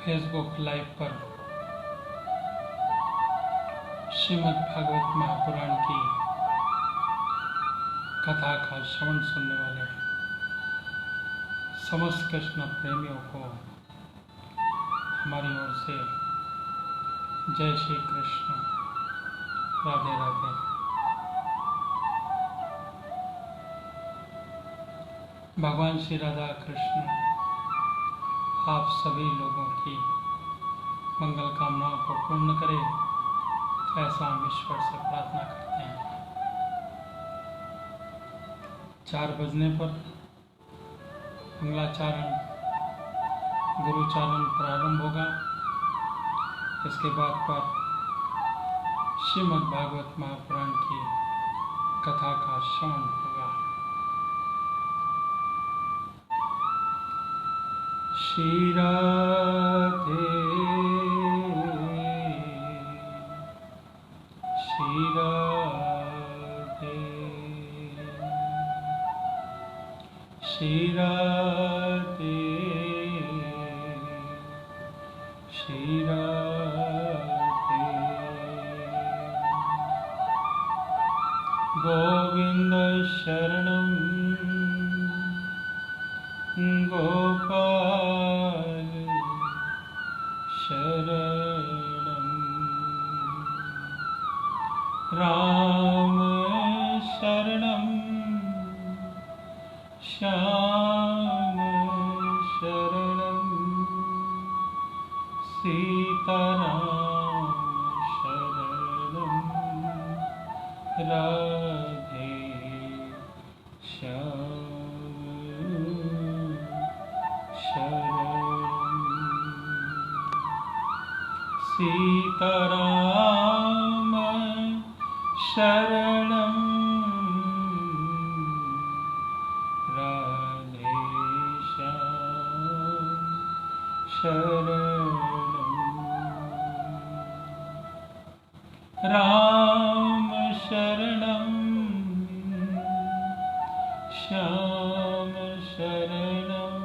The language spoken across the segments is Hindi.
फेसबुक लाइव पर श्रीमद् भागवत महापुराण की कथा का श्रवण सुनने वाले समस्त कृष्ण प्रेमियों को हमारी ओर से जय श्री कृष्ण, राधे राधे। भगवान श्री राधा कृष्ण आप सभी लोगों की मंगल कामनाओं को पूर्ण करें, ऐसा हम ईश्वर से प्रार्थना करते हैं। 4 बजने पर मंगलाचरण गुरुचारण प्रारंभ होगा। इसके बाद पर श्रीमद् भागवत महापुराण की कथा का श्रवण होगा। श्री राधे श्री राधे श्री राधे श्री राधे। गोविंद शरणं गोपाल शरणं राम शरणं श्याम शरणं सीताराम शरणं राधे श्याम सीताराम शरणं राधे श्याम शरणं राम शरणं श्याम शरणं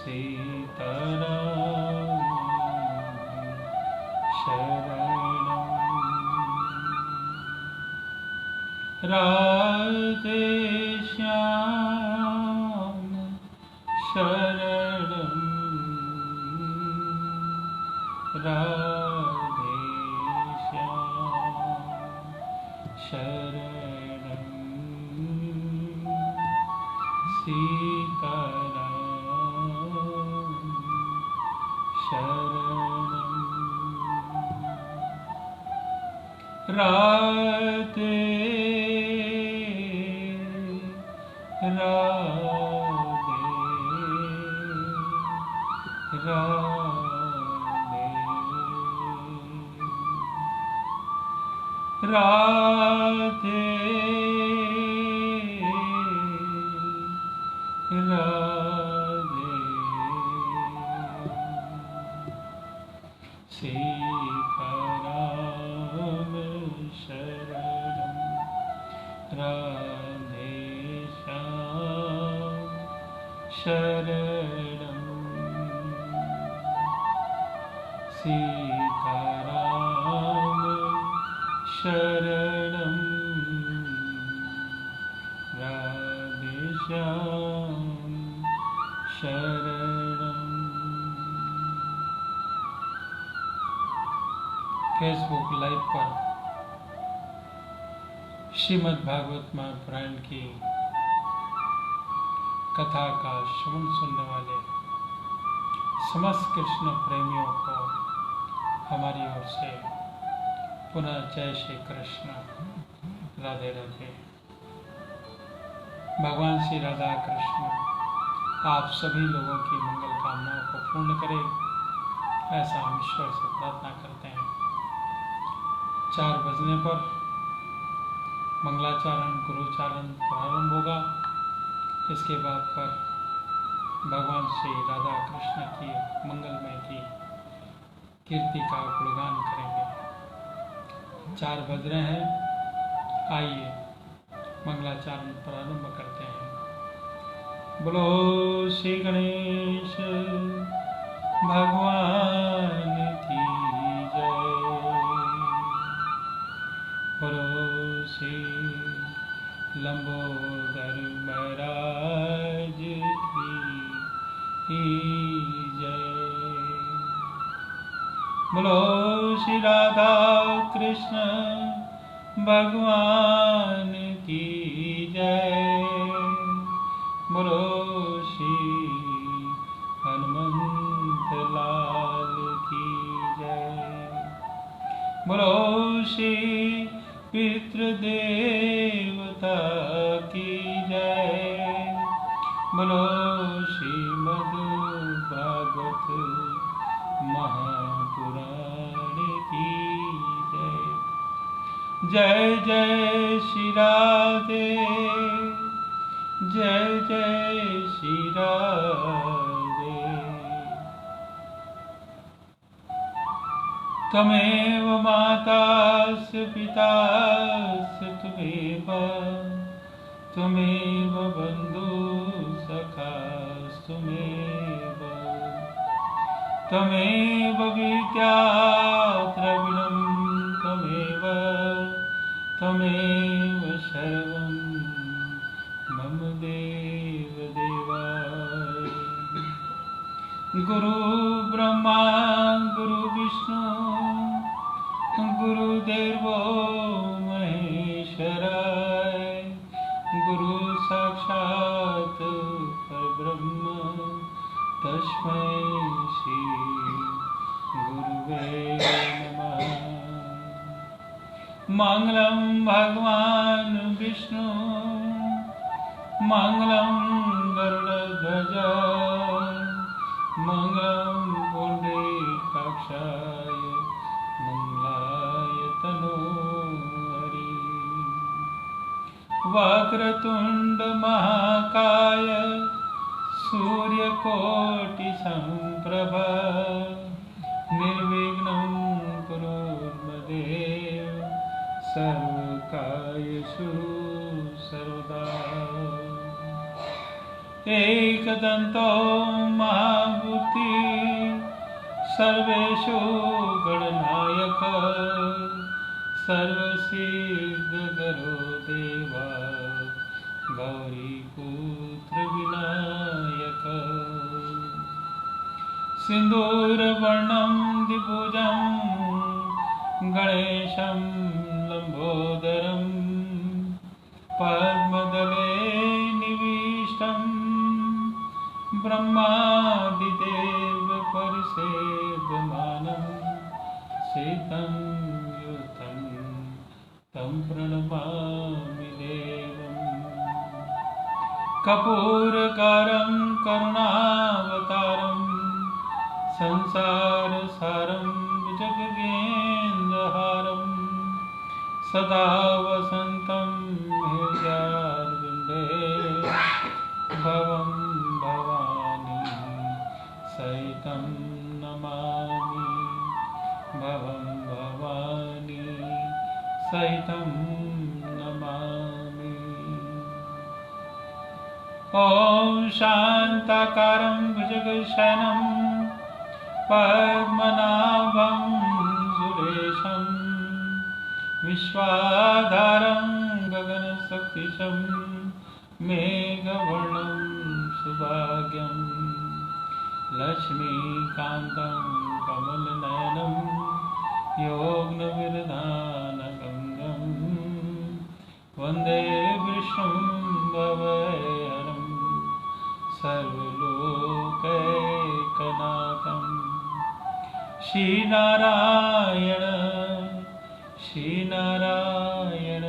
सीताराम शरणं राधे श्याम शरणं राधे श्याम शरणं सीताराम शरणं राधे राधे राधे राधे राधे सीताराम शरणं राधे श्याम शरणं सीताराम शरणं राधे श्याम शरणं। फेसबुक लाइव पर श्रीमद् भागवत महापुराण की कथा का श्रवण सुनने वाले समस्त कृष्ण प्रेमियों को हमारी ओर से पुनः जय श्री कृष्ण, राधे राधे। भगवान श्री राधा कृष्ण आप सभी लोगों की मंगल कामनाओं को पूर्ण करें, ऐसा हम ईश्वर से प्रार्थना करते हैं। 4 बजने पर मंगलाचरण गुरुचारण प्रारंभ होगा। इसके बाद पर भगवान श्री राधा कृष्ण की मंगलमय की कीर्ति का गुणगान करेंगे। 4 बज रहे हैं, आइए मंगलाचरण प्रारंभ करते हैं। बोलो श्री गणेश भगवान की जय। बोलो श्री लंबोदर महाराज की जय। बोलो श्री राधा कृष्ण भगवान की जय। बोलो श्री हनुमंत लाल की जय। बोलो श्री पितृदेवता की जय। बोलो श्रीमद् भागवत महापुराण की जय। जय जय श्री राधे, जय जय श्री राधे। त्वमेव मातास्य पितास्य त्वमेव, त्वमेव बन्धुसखास्त्वमेव, त्वमेव विद्या द्रविणं त्वमेव, त्वमेव सर्वं मम देव देवा। गुरु ब्रह्मा गुरु विष्णु गुरुदेवो महेश्वराय, गुरु साक्षात् परब्रह्म तस्मै श्री गुरुवे नमः। मंगलम भगवान विष्णु, मंगलम गरुड़ध्वज, मंगलम पुंडरीकाक्षाय, मंगलाय तनोहरि। वक्रतुंड महाकाय सूर्यकोटि संप्रभ, निर्विघ्नं कुरु मदेव सर्वकार्येषु सर्वदा। एकदन्तो महाबुद्धि सर्वेषु गणनायक, सर्वसिद्धकरो देवा गौरीपुत्र विनायक। सिन्दूरवर्णं द्विभुजं गणेशं लम्बोदरं, पद्मदले निविष्टं ब्रह्मादिदेव परिसेव्यमानं, सीतं युतं तं प्रणमामि देवम्। कपूरकारं करुणावतारं, संसारसारं जगद्गेन्द्रहारं, सदा वसन्तं हृदयारविन्दे, भवं भवानी सहितं नमामि, भवं भवानी सहितं नमामि। ॐ शान्ताकारं भुजगशयनं, पद्मनाभं सुरेशं, विश्वाधारं गगनसदृशं, मेघवर्णं सुभाग्यं, लक्ष्मीकान्तं कमलनयनं, योगनिधानगम्यं, वन्दे विष्णुं भवहरं, सर्वलोकैकनाथं। श्रीनारायण श्रीनारायण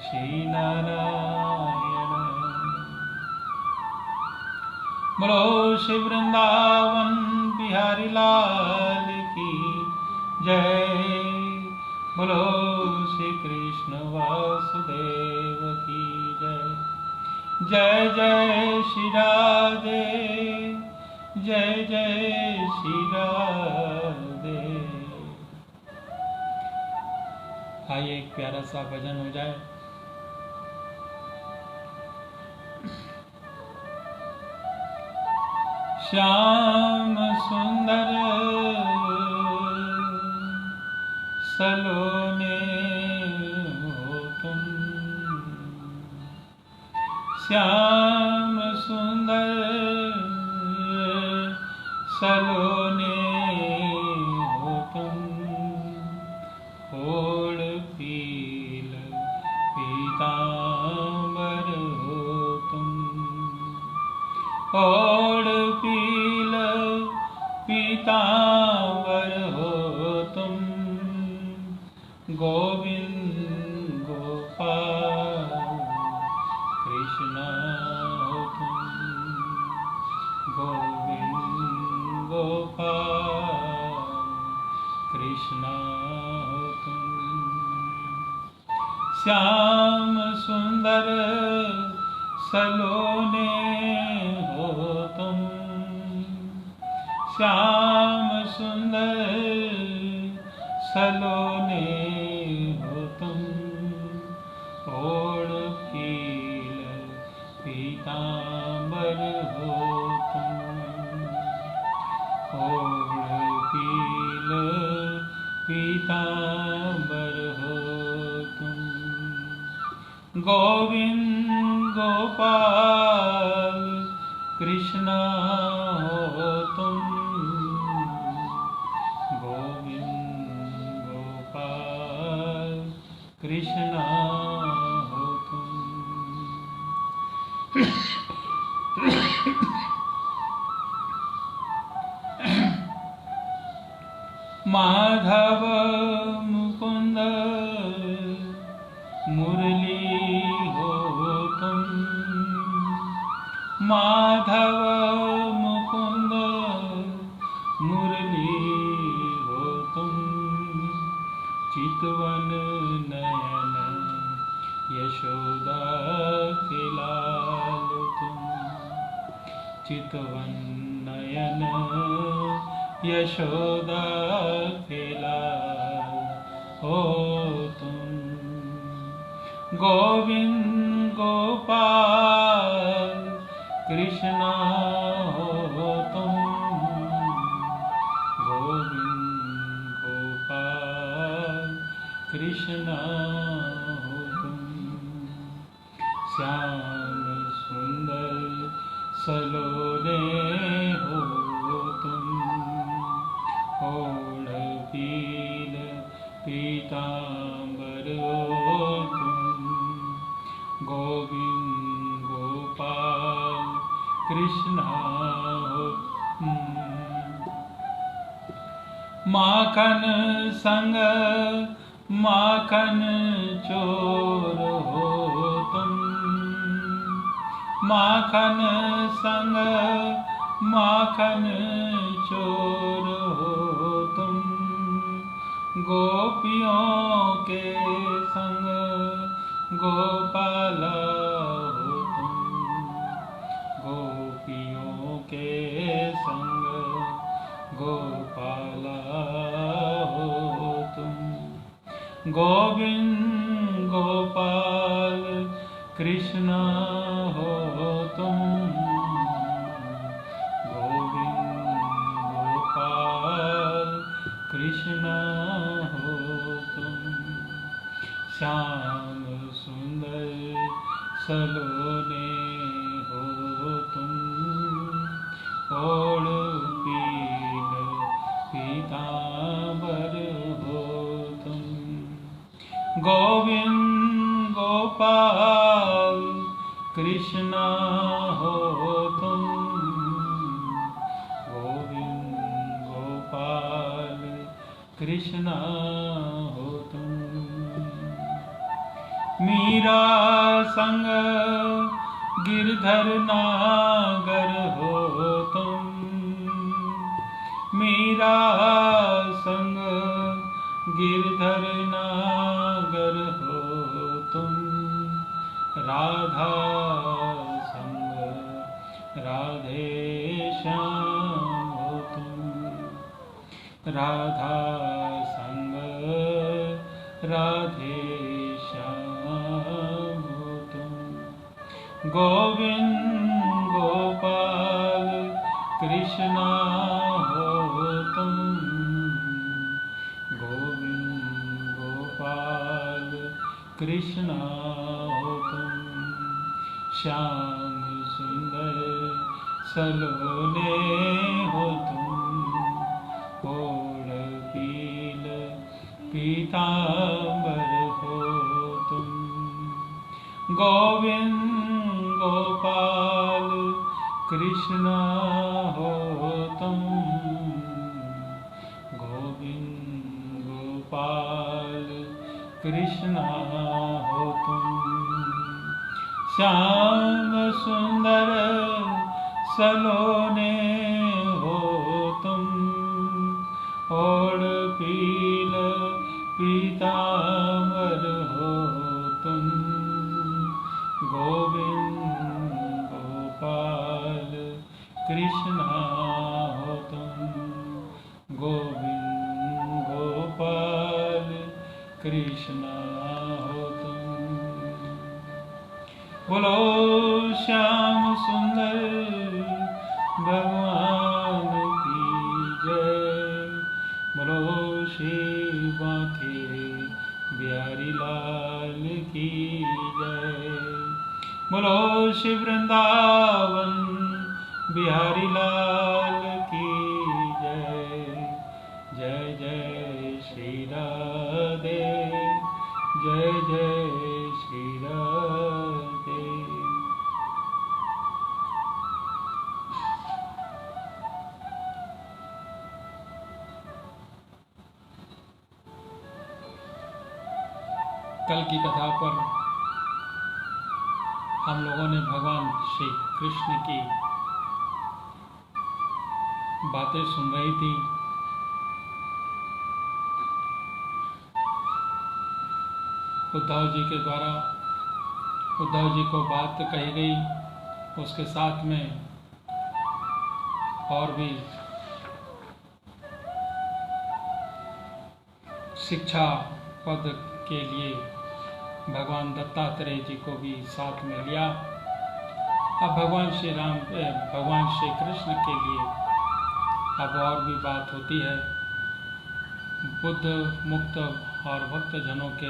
श्रीनारायण। बोलो श्री वृंदावन बिहारी लाल की जय। बोलो श्री कृष्ण वासुदेव की जय। जय जय श्री राधे, जय जय श्री राधे। आइए एक प्यारा सा भजन हो जाए। श्याम सुंदर सलोने हो तुम, श्याम सुंदर सलोने हो तुम, होड़ पील पीतांबर हो तुम, होड़ पील पीतांबर हो तुम, गोविंद गोपाल कृष्ण हो तुम, गोविंद गोपाल कृष्ण हो तुम, श्याम सुंदर सलोने हो तुम, श्याम सुंदर सलोने हो तुम, ओढ़ पील पीतांबर हो तुम, ओढ़ पील पीतांबर हो तुम, गोविंद गोपाल कृष्ण हो तुम, गोविंद गोपाल कृष्ण हो तुम। माधव मुकुंद मुरली हो तुम, माधव मुकुंद मुरली हो तुम, चितवन नयन यशोदा के लाल तुम, चितवन नयन यशोदा के लाल हो तुम, गोविंद गोपाल कृष्ण हो तुम, गोविंद गोपाल कृष्ण हो तुम, श्याम सुंदर सलोने हो तुम, ओढ़ पील पीतांबर हो तुम, गोविंद गोपाल कृष्ण हो तुम, माखन संग माखन चोर हो तुम, माखन संग माखन चोर हो तुम, गोपियों के संग गोपाला हो तुम, गोपियों के संग गोपाला हो तुम, गोविंद गोपाल कृष्ण हो तुम, गोविंद गोपाल कृष्ण हो तुम, श्याम सुंदर सलोने हो तुम, ओढ़ पील पीतांबर हो तुम, गोविंद गोपाल कृष्ण हो तुम, गोविंद गोपाल कृष्ण हो तुम, मीरा संग गिरधर नागर हो तुम, मीरा संग गिरधर नागर हो तुम, राधा संग राधे श्याम हो तुम, राधा संग राधे श्याम हो तुम, गोविंद गोपाल कृष्ण कृष्णा हो तुम, गोविंद गोपाल कृष्णा हो तुम, श्याम सुंदर सलोने हो तुम, ओढ़ पील पीतांबर हो तुम, गोविंद गोपाल कृष्णा हो तुम, गोविंद गोपाल कृष्णा हो तुम, श्याम सुंदर सलोने हो तुम, ओढ़ पील पीतांबर हो तुम, गोविंद गोपाल कृष्णा हो तुम, गोविंद गोपाल कृष्णा हो तुम। बोलो श्याम सुंदर भगवान की जय, बोलो श्री बांके बिहारी लाल की जय, बोलो श्री वृंदावन बिहारी लाल की जय, जय जय श्री राधे, जय जय श्री राधे। कल की कथा पर हम लोगों ने भगवान श्री कृष्ण की बातें सुन रही थी। उद्धव जी के द्वारा उद्धव जी को बात कही गई, उसके साथ में और भी शिक्षा पद के लिए भगवान दत्तात्रेय जी को भी साथ में लिया। अब भगवान श्री कृष्ण के लिए अब और भी बात होती है। बुद्ध मुक्त और भक्त जनों के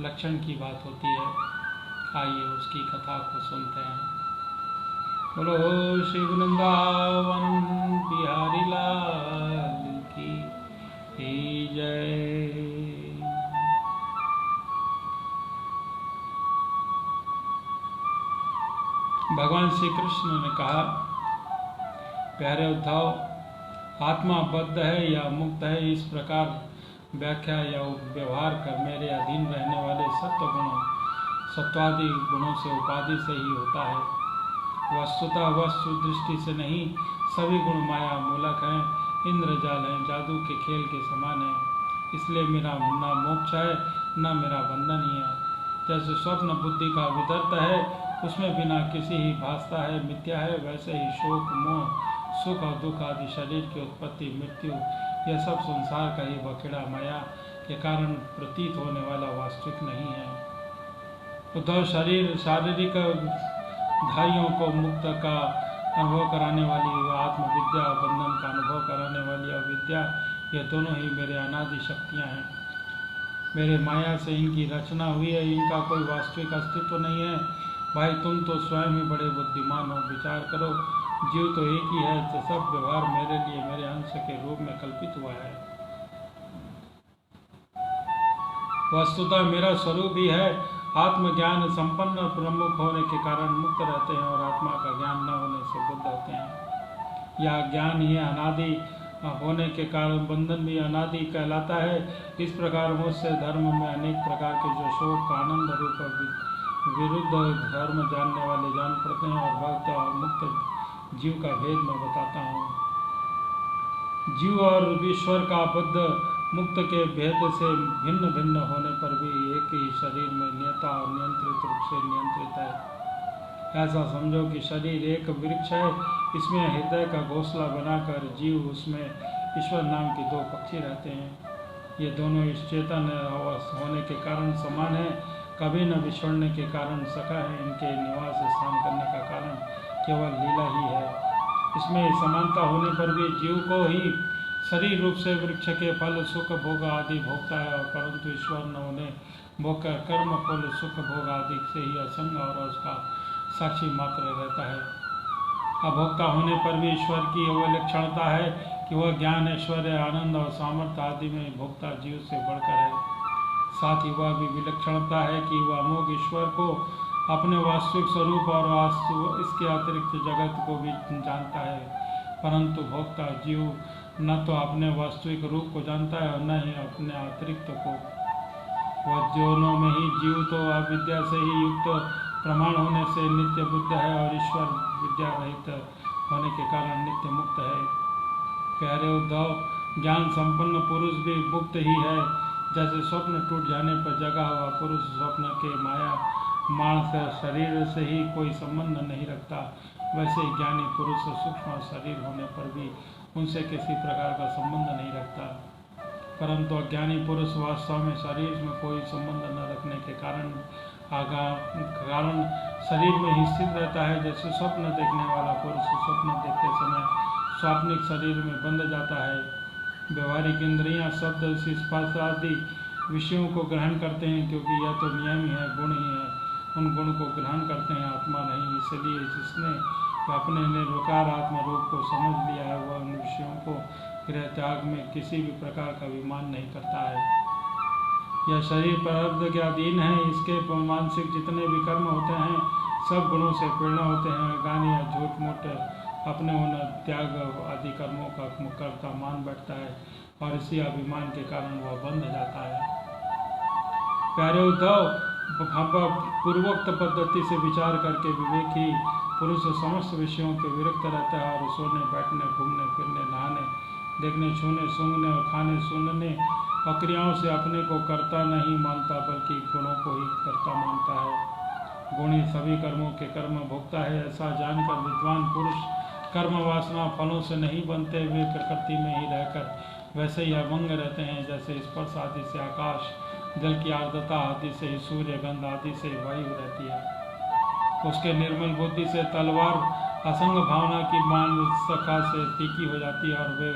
लक्षण की बात होती है। आइए उसकी कथा को सुनते हैं। बोलो श्री वृंदावन बिहारी लाल की जय। भगवान श्री कृष्ण ने कहा, प्यारे उद्धव, आत्मा बद्ध है या मुक्त है, इस प्रकार व्याख्या या व्यवहार कर मेरे अधीन रहने वाले सत्वादि गुणों से उपाधि से ही होता है। वस्तुतः वस्तु दृष्टि से नहीं, सभी गुण माया मूलक हैं, इंद्रजाल हैं, जादू के खेल के समान हैं। इसलिए मेरा न मोक्ष है न मेरा बंधन ही है। जैसे स्वप्न बुद्धि का विदर्थ है, उसमें बिना किसी ही भासता है, मिथ्या है, वैसे ही शोक मोह सुख और दुख आदि शरीर की उत्पत्ति मृत्यु यह सब संसार का ही बखेड़ा माया के कारण प्रतीत होने वाला वास्तविक नहीं है। उद्धव, शारीरिक धाइयों को मुक्त का अनुभव कराने वाली आत्मविद्या, बंधन का अनुभव कराने वाली अविद्या, ये दोनों ही मेरे अनादि शक्तियाँ हैं। मेरे माया से इनकी रचना हुई है, इनका कोई वास्तविक अस्तित्व नहीं है। भाई, तुम तो स्वयं ही बड़े बुद्धिमान हो, विचार करो। जीव तो एक ही है, तो सब व्यवहार मेरे लिए मेरे अंश के रूप में कल्पित हुआ है। वस्तुतः मेरा स्वरूप ही है। आत्मज्ञान संपन्न प्रमुख होने के कारण मुक्त रहते हैं और आत्मा का ज्ञान न होने से बुद्ध होते हैं। यह ज्ञान ही अनादि होने के कारण बंधन भी अनादि कहलाता है। इस प्रकार मुझसे धर्म में अनेक प्रकार के जो शोक आनंद रूप विरुद्ध धर्म जानने वाले जान पड़ते हैं और भक्त और मुक्त जीव का भेद मैं बताता हूँ। जीव और ईश्वर का बुद्ध मुक्त के भेद से भिन्न भिन्न होने पर भी एक ही शरीर में नियता और नियंत्रित रूप से नियंत्रित है। ऐसा समझो कि शरीर एक वृक्ष है, इसमें हृदय का घोंसला बनाकर जीव, उसमें ईश्वर नाम के दो पक्षी रहते हैं। ये दोनों इस चेतन होने के कारण समान है, कभी न बिछड़ने के कारण सखा है। इनके निवास स्थान करने का कारण केवल लीला ही है। इसमें समानता होने पर भी जीव को ही शरीर रूप से वृक्ष के फल सुख भोग आदि भोगता है, परंतु ईश्वर न उन्हें भोग कर कर्म फल सुख भोग आदि से ही असंग और उसका साक्षी मात्र रहता है। अभोक्ता होने पर भी ईश्वर की विलक्षणता है कि वह ज्ञान ऐश्वर्य आनंद और सामर्थ्य आदि में भोक्ता जीव से बढ़कर है। साथ ही वह भी विलक्षणता है कि वह अमोघ ईश्वर को अपने वास्तविक स्वरूप और इसके अतिरिक्त जगत को भी जानता है, परंतु भोक्ता जीव न तो अपने वास्तविक रूप को जानता है और न ही अपने अतिरिक्त को। वह दोनों में ही जीव तो अविद्या से ही युक्त प्रमाण होने से नित्य बुद्ध है और ईश्वर विद्या रहित होने के कारण नित्य मुक्त है। प्यारे उद्धव, ज्ञान संपन्न पुरुष भी मुक्त ही है। जैसे स्वप्न टूट जाने पर जगा हुआ पुरुष स्वप्न के माया मानस शरीर से ही कोई संबंध नहीं रखता, वैसे ज्ञानी पुरुष सूक्ष्म शरीर होने पर भी उनसे किसी प्रकार का संबंध नहीं रखता, परंतु अज्ञानी पुरुष वास्तव में शरीर में कोई संबंध न रखने के कारण शरीर में ही स्थित रहता है। जैसे स्वप्न देखने वाला पुरुष स्वप्न देखते समय स्वाप्निक शरीर में बंध जाता है। व्यवहारिक इंद्रियां शब्द स्पर्श आदि विषयों को ग्रहण करते हैं, क्योंकि यह तो नियम ही है, गुण ही है, उन गुण को ग्रहण करते हैं, आत्मा नहीं। इसलिए जिसने अपने निर्विकार आत्मा रूप को समझ लिया है वह उन विषयों को गृह त्याग में किसी भी प्रकार का अभिमान नहीं करता है। यह शरीर प्रारब्ध के अधीन है। इसके मानसिक जितने भी कर्म होते हैं सब गुणों से प्रेरणा होते हैं। गाने या झूठ मूठ अपने उन त्याग आदि कर्मों का कर्ता मान बैठता है और इसी अभिमान के कारण वह बंध जाता है। प्यारे उद्धव, पूर्वोक्त पद्धति से विचार करके विवेकी पुरुष समस्त विषयों के विरक्त रहता है और सोने बैठने घूमने फिरने नहाने देखने छूने सूंघने और खाने सुनने और क्रियाओं से अपने को कर्ता नहीं मानता बल्कि गुणों को ही कर्ता मानता है। गुणी सभी कर्मों के कर्म भोगता है, ऐसा जानकर विद्वान पुरुष कर्म वासना फलों से नहीं बनते, वे प्रकृति में ही रहकर वैसे ही अभंग रहते हैं। जैसे स्पर्श आदि से आकाश, जल की आर्द्रता आदि से ही सूर्य, गंध आदि से वायु रहती है। उसके निर्मल बुद्धि से तलवार असंग भावना की मान सखा से तीखी हो जाती है और वे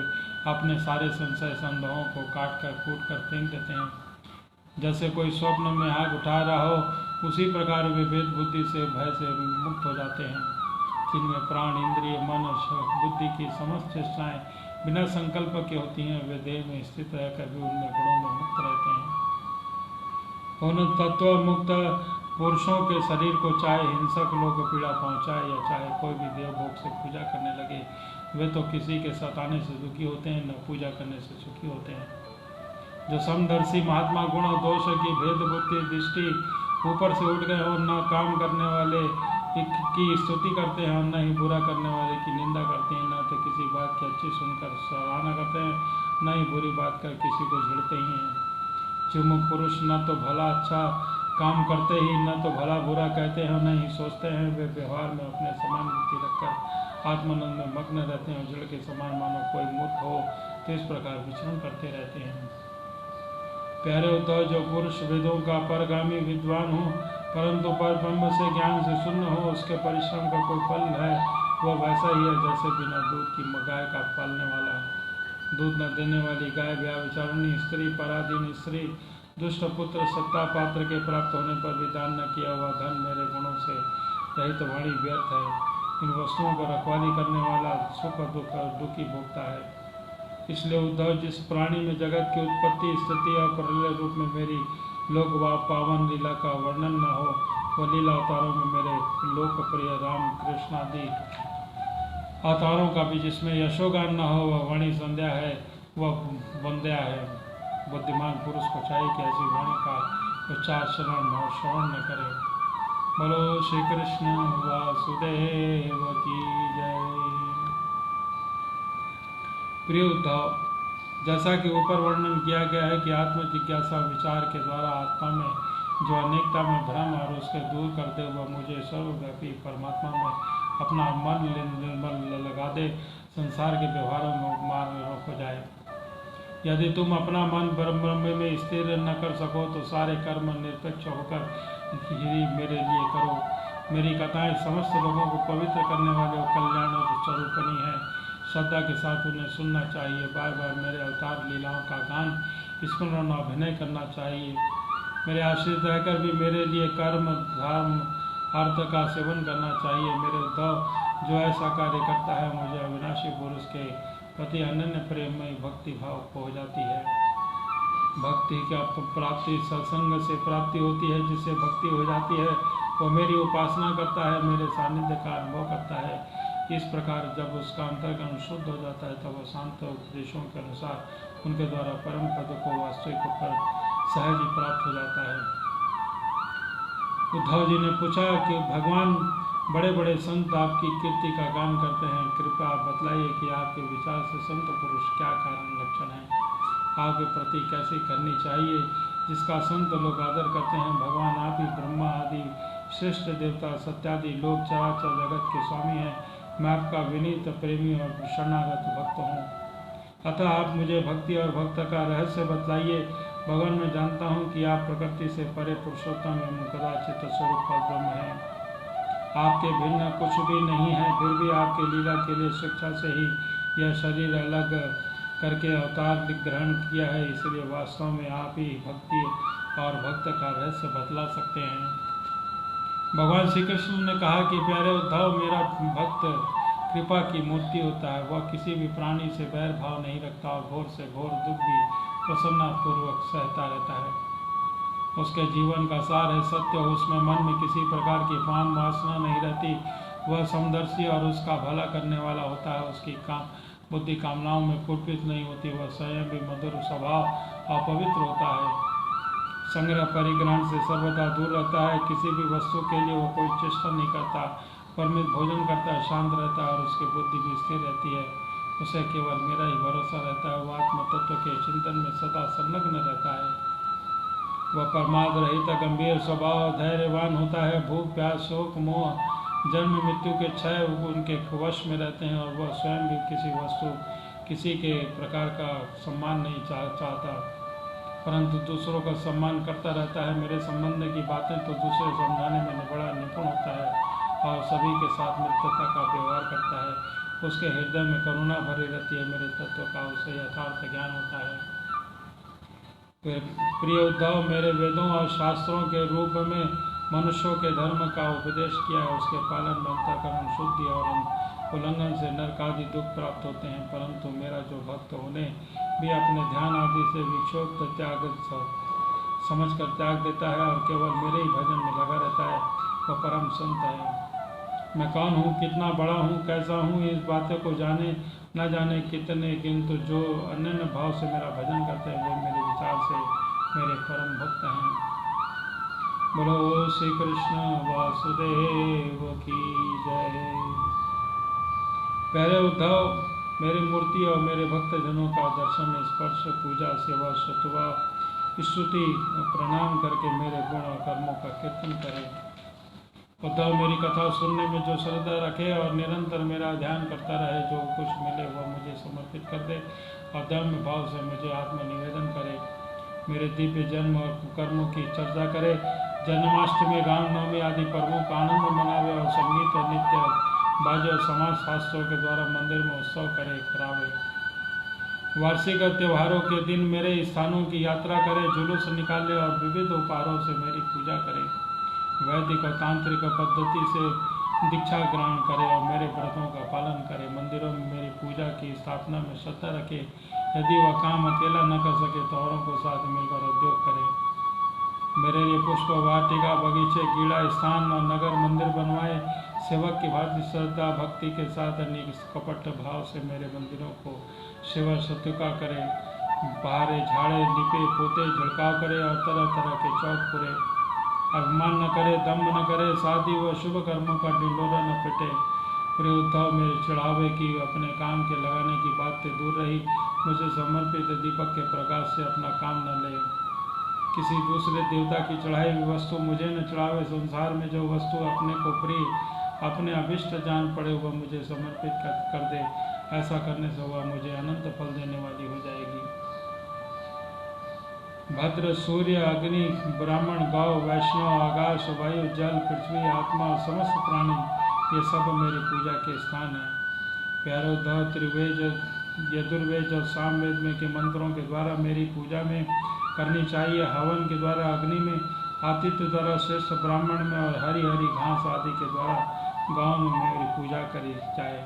अपने सारे संशय संदेहों को काट कर कूट कर फेंक देते हैं। जैसे कोई स्वप्न में आग उठा रहा हो, उसी प्रकार वे भेद बुद्धि से भय से मुक्त हो जाते हैं। जिनमें प्राण इंद्रिय मन बुद्धि की समस्त चेष्टाएं बिना संकल्प की होती हैं, वे देह में स्थित रहकर भी उनमें गुणों में मुक्त रहते हैं। उन तत्व मुक्त पुरुषों के शरीर को चाहे हिंसक लोग पीड़ा पहुंचाए या चाहे कोई भी देवभोग से पूजा करने लगे, वे तो किसी के सताने से दुखी होते हैं, न पूजा करने से सुखी होते हैं। जो समदर्शी महात्मा गुण और दोष की भेद बुद्धि दृष्टि ऊपर से उठ गए और न काम करने वाले की स्तुति करते हैं और न ही बुरा करने वाले की निंदा करते हैं, न तो किसी बात की अच्छी सुनकर सराहना करते हैं, न ही बुरी बात कर किसी को झिड़ते ही हैं। चिमुख पुरुष न तो भला अच्छा काम करते ही, न तो भला बुरा कहते हैं, न ही सोचते हैं। वे व्यवहार में अपने समान वृत्ति रखकर आत्मानंद में मग्न रहते हैं और जड़ के समान मानो कोई मूर्ख हो तो इस प्रकार विचरण करते रहते हैं। प्यारे उद्धव, जो पुरुष वेदों का परगामी विद्वान हो परंतु पर ब्रह्म से ज्ञान से शून्य हो, उसके परिश्रम का कोई फल है, वह वैसा ही है जैसे बिना दूध की गाय का पालने वाला। दूध न देने वाली गाय, व्यभिचारिणी स्त्री, पराधीन स्त्री, दुष्ट पुत्र, सत्ता पात्र के प्राप्त होने पर भी दान न किया हुआ धन मेरे गुणों से रहित वाणी व्यर्थ है। इन वस्तुओं को रखवाली करने वाला सुख दुखी भोगता है। इसलिए उद्धव, जिस प्राणी में जगत की उत्पत्ति स्थिति और प्रलय रूप में मेरी लोक व पावन लीला का वर्णन न हो, वह लीला अवतारों में मेरे लोकप्रिय राम कृष्ण आदि अवतारों का भी जिसमें यशोगान न हो, वह वाणी संध्या है, वह वंद्या है। बुद्धिमान पुरुष को चाहिए कि ऐसी वाणी का उच्चार श्रवण न करे। बोलो श्री कृष्ण वासुदेव की जय। प्रिय उद्धव, जैसा कि ऊपर वर्णन किया गया है कि आत्म जिज्ञासा विचार के द्वारा आत्मा में जो अनेकता में भ्रम और उसके दूर करते हुए मुझे सर्वव्यापी परमात्मा में अपना मन लगा दे, संसार के व्यवहारों में मार्ग हो जाए। यदि तुम अपना मन ब्रह्म में स्थिर न कर सको तो सारे कर्म निरपेक्ष होकर ही मेरे लिए करो। मेरी कथाएं समस्त लोगों को पवित्र करने वाले और कल्याण और स्वरूपणी है। श्रद्धा के साथ उन्हें सुनना चाहिए। बार बार मेरे अवतार लीलाओं का गान स्मरण और अभिनय करना चाहिए। मेरे आश्रित रहकर भी मेरे लिए कर्म धर्म अर्थ का सेवन करना चाहिए। मेरे उद्धव जो ऐसा कार्य करता है मुझे अविनाशी पुरुष के प्रति अनन्य प्रेममय भक्ति भाव हो जाती है। भक्ति की प्राप्ति सत्संग से प्राप्ति होती है। जिससे भक्ति हो जाती है वो मेरी उपासना करता है, मेरे सानिध्य का अनुभव करता है। इस प्रकार जब उसका अंतर्करण शुद्ध हो जाता है तब वह शांत उपदेशों के अनुसार उनके द्वारा परम पद को वास्तविक पर सहज ही प्राप्त हो जाता है। उद्धव जी ने पूछा कि भगवान बड़े बड़े संत आपकी कीर्ति का गान करते हैं, कृपया आप बतलाइए कि आपके विचार से संत पुरुष क्या कारण लक्षण है, आपके प्रति कैसी करनी चाहिए जिसका संत लोग आदर करते हैं। भगवान आप ही ब्रह्मा आदि श्रेष्ठ देवता सत्यादि लोक चराचर जगत के स्वामी हैं। मैं आपका विनीत प्रेमी और शरणागत भक्त हूँ। अतः आप मुझे भक्ति और भक्त का रहस्य बतलाइए। भगवान मैं जानता हूँ कि आप प्रकृति से परे पुरुषोत्तम एवं कदाचित स्वरूप का ब्रह्म हैं। आपके भिन्न कुछ भी नहीं है, फिर भी आपके लीला के लिए शिक्षा से ही यह शरीर अलग करके अवतार ग्रहण किया है। इसलिए वास्तव में आप ही भक्ति और भक्त का रहस्य बतला सकते हैं। भगवान श्री कृष्ण ने कहा कि प्यारे उद्धव, मेरा भक्त कृपा की मूर्ति होता है। वह किसी भी प्राणी से बैर भाव नहीं रखता और घोर से घोर दुख भी प्रसन्नतापूर्वक सहता रहता है। उसके जीवन का सार है सत्य। उसमें मन में किसी प्रकार की काम वासना नहीं रहती। वह समदर्शी और उसका भला करने वाला होता है। उसकी बुद्धि कामनाओं में कुपित नहीं होती। वह स्वयं भी मधुर स्वभाव और पवित्र होता है। संग्रह परिग्रहण से सर्वदा दूर रहता है। किसी भी वस्तु के लिए वह कोई चेष्टा नहीं करता। परिमित भोजन करता है, शांत रहता है और उसकी बुद्धि भी स्थिर रहती है। उसे केवल मेरा ही भरोसा रहता है। वह आत्म तत्व के चिंतन में सदा संलग्न रहता है। वह प्रमाद रहित गंभीर स्वभाव धैर्यवान होता है। भूख प्यास शोक मोह जन्म मृत्यु के क्षय उनके वश में रहते हैं और वह स्वयं भी किसी वस्तु किसी के प्रकार का सम्मान नहीं चाहता, परंतु दूसरों का सम्मान करता रहता है। मेरे संबंध की बातें तो दूसरे समझाने में बड़ा निपुण होता है और सभी के साथ मित्रता का व्यवहार करता है। उसके हृदय में करुणा भरी रहती है। मेरे तत्व का उसे यथार्थ ज्ञान होता है। प्रिय उद्धव, मेरे वेदों और शास्त्रों के रूप में मनुष्यों के धर्म का उपदेश किया है। उसके पालन में अंतःकरण शुद्धि और उल्लंघन से नरक आदि दुख प्राप्त होते हैं। परंतु मेरा जो भक्त उन्हें भी अपने ध्यान आदि से विक्षोभ त्याग समझकर त्याग देता है और केवल मेरे ही भजन में लगा रहता है, वह परम संत है। मैं कौन हूँ, कितना बड़ा हूँ, कैसा हूँ, इस बातों को जाने न जाने कितने, किंतु जो अनन्य भाव से मेरा भजन करते हैं वे मेरे विचार से मेरे परम भक्त हैं। बोलो श्री कृष्ण वासुदेव की जय। प्यारे उद्धव, मेरी मूर्ति और मेरे भक्त जनों का दर्शन स्पर्श पूजा सेवा स्तुति स्तुति प्रणाम करके मेरे गुण और कर्मों का कीर्तन करें। उद्धव, मेरी कथा सुनने में जो श्रद्धा रखे और निरंतर मेरा ध्यान करता रहे, जो कुछ मिले वह मुझे समर्पित कर दे और धर्म भाव से मुझे आत्मनिवेदन करे। मेरे दिव्य जन्म और कर्मों की चर्चा करे। जन्माष्टमी रामनवमी आदि पर्वों का आनंद मनावे और संगीत नृत्य बाजे और समाज शास्त्रों के द्वारा मंदिर में उत्सव करावे। वार्षिक त्योहारों के दिन मेरे स्थानों की यात्रा करे, जुलूस निकाले और विविध उपहारों से मेरी पूजा करे। वैदिक और तांत्रिक पद्धति से दीक्षा ग्रहण करे और मेरे व्रतों का पालन करे। मंदिरों में मेरी पूजा की स्थापना में श्रद्धा रखे। यदि वह काम अकेला न कर सके तो औरों को साथ मिलकर उद्योग करे। मेरे लिए पुष्प वाटिका बगीचे कीड़ा स्थान और नगर मंदिर बनवाए। सेवक की भांति श्रद्धा भक्ति के साथ निष्कपट भाव से मेरे मंदिरों को सेवा सत्युका करे। बहारे झाड़े लिपे पोते झड़काव करे और तरह तरह के चौक पूरे। अभिमान न करे, दम्भ न करे, शादी व शुभ कर्मों का ढिंडोरा न पिटे। प्रिय उद्धव, मेरे चढ़ावे की अपने काम के लगाने की बात से दूर रही। मुझे समर्पित दीपक के प्रकाश से अपना काम न ले। किसी दूसरे देवता की चढ़ाई हुई वस्तु मुझे न चढ़ावे। संसार में जो वस्तु अपने को प्रिय अपने अभिष्ट जान पड़े वह मुझे समर्पित कर दे। ऐसा करने से वह मुझे अनंत फल देने वाली हो जाएगी। भद्र, सूर्य, अग्नि, ब्राह्मण, गौ, वैष्णव, आकाश, वायु, जल, पृथ्वी, आत्मा, समस्त प्राणी, ये सब मेरी पूजा के स्थान हैं। प्यारो द त्रिवेद, यजुर्वेद और सामवेद में के मंत्रों के द्वारा मेरी पूजा में करनी चाहिए। हवन के द्वारा अग्नि में, आतिथ्य द्वारा श्रेष्ठ ब्राह्मण में और हरी हरी घास आदि के द्वारा गांव में मेरी पूजा करी जाए।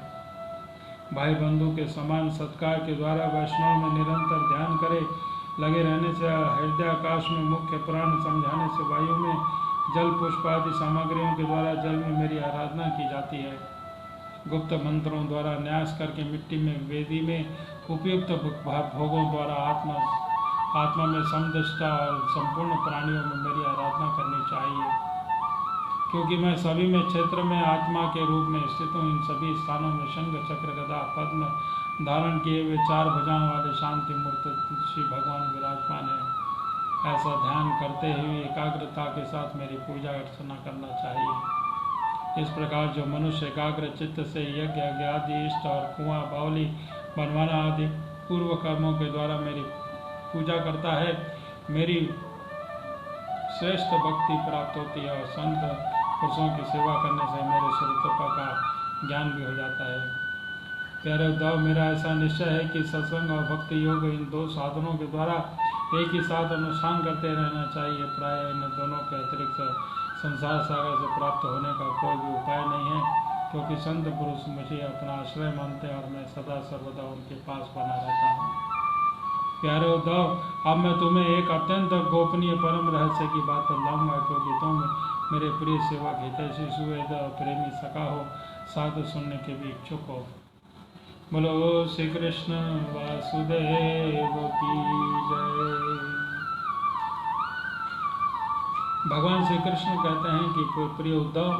भाई बंधु के समान सत्कार के द्वारा वैष्णव में निरंतर ध्यान करे लगे रहने से, हृदय आकाश में मुख्य प्राण समझाने से, वायु में जल पुष्प आदि सामग्रियों के द्वारा जल में मेरी आराधना की जाती है। गुप्त मंत्रों द्वारा न्यास करके मिट्टी में, वेदी में उपयुक्त भोगों द्वारा आत्मा में समदृष्टा और संपूर्ण प्राणियों में मेरी आराधना करनी चाहिए। क्योंकि मैं सभी में क्षेत्र में आत्मा के रूप में स्थित हूँ। इन सभी स्थानों में शंख, चक्र, गदा, पद्म धारण किए हुए 4 भुजाओं वाले शांति मूर्त श्री भगवान विराजमान है। ऐसा ध्यान करते हुए एकाग्रता के साथ मेरी पूजा अर्चना करना चाहिए। इस प्रकार जो मनुष्य एकाग्र चित्त से यज्ञ आदि, इष्ट और कुआं, बावली बनवाना आदि पूर्व कर्मों के द्वारा मेरी पूजा करता है, मेरी श्रेष्ठ भक्ति प्राप्त होती है और संत पुरुषों की सेवा करने से मेरे स्वरूप का ज्ञान भी हो जाता है। प्यारे उद्धव, मेरा ऐसा निश्चय है कि सत्संग और भक्ति योग, इन 2 साधनों के द्वारा एक ही साथ अनुष्ठान करते रहना चाहिए। प्राय इन दोनों के अतिरिक्त संसार सागर से प्राप्त होने का कोई भी उपाय नहीं है, क्योंकि संत पुरुष मुझे अपना आश्रय मानते हैं और मैं सदा सर्वदा उनके पास बना रहता हूँ। प्यारे उद्धव, अब मैं तुम्हें एक अत्यंत गोपनीय परम रहस्य की बात बताऊंगा, क्योंकि तुम मेरे प्रिय सेवक, हितैषी, सुहृद और प्रेमी सखा हो, साथ सुनने के भी इच्छुक हो। बोलो श्री कृष्ण वासुदेव की जय। भगवान श्री कृष्ण कहते हैं कि प्रिय उद्धव,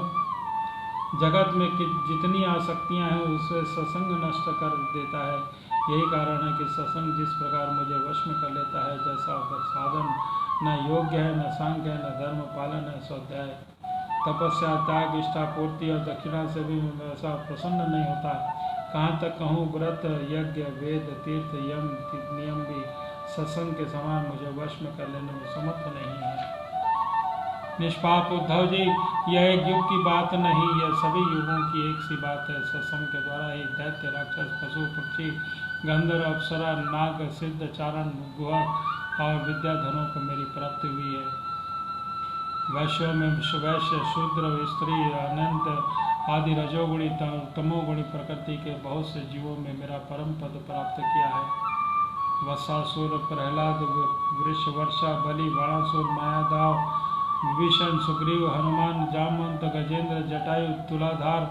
जगत में जितनी आसक्तियां हैं उससे सत्संग नष्ट कर देता है। यही कारण है कि सत्संग जिस प्रकार मुझे वश में कर लेता है, जैसा साधन न योग्य है, न सांख्य है, न धर्म पालन है, स्वाध्याय, तपस्या, त्याग, इष्टा पूर्ति और दक्षिणा से भी मैं वैसा प्रसन्न नहीं होता। कहाँ तक कहूँ, व्रत, यज्ञ, वेद, तीर्थ, यम नियम भी सत्संग के समान मुझे वश में कर लेने में समर्थ नहीं है। निष्पाप उद्धव जी, यह एक युग की बात नहीं, यह सभी युगों की एक सी बात है। सत्संग के द्वारा ही दैत्य, राक्षस, पशु, पक्षी, गंधर्व, अप्सरा, नाग, सिद्ध, चारण, गुहक और विद्याधरों को मेरी प्राप्ति हुई है। वैश्यों में वैश्य, शूद्र, स्त्री, अनंत आदि रजोगुणी, तमोगुणी प्रकृति के बहुत से जीवों में मेरा परम पद प्राप्त किया है। वत्सासुर, प्रहलाद, वृषवर्षा, बलि, बाणासुर, मायादाव, विभीषण, सुग्रीव, हनुमान, जामवंत, गजेंद्र, जटायु, तुलाधार,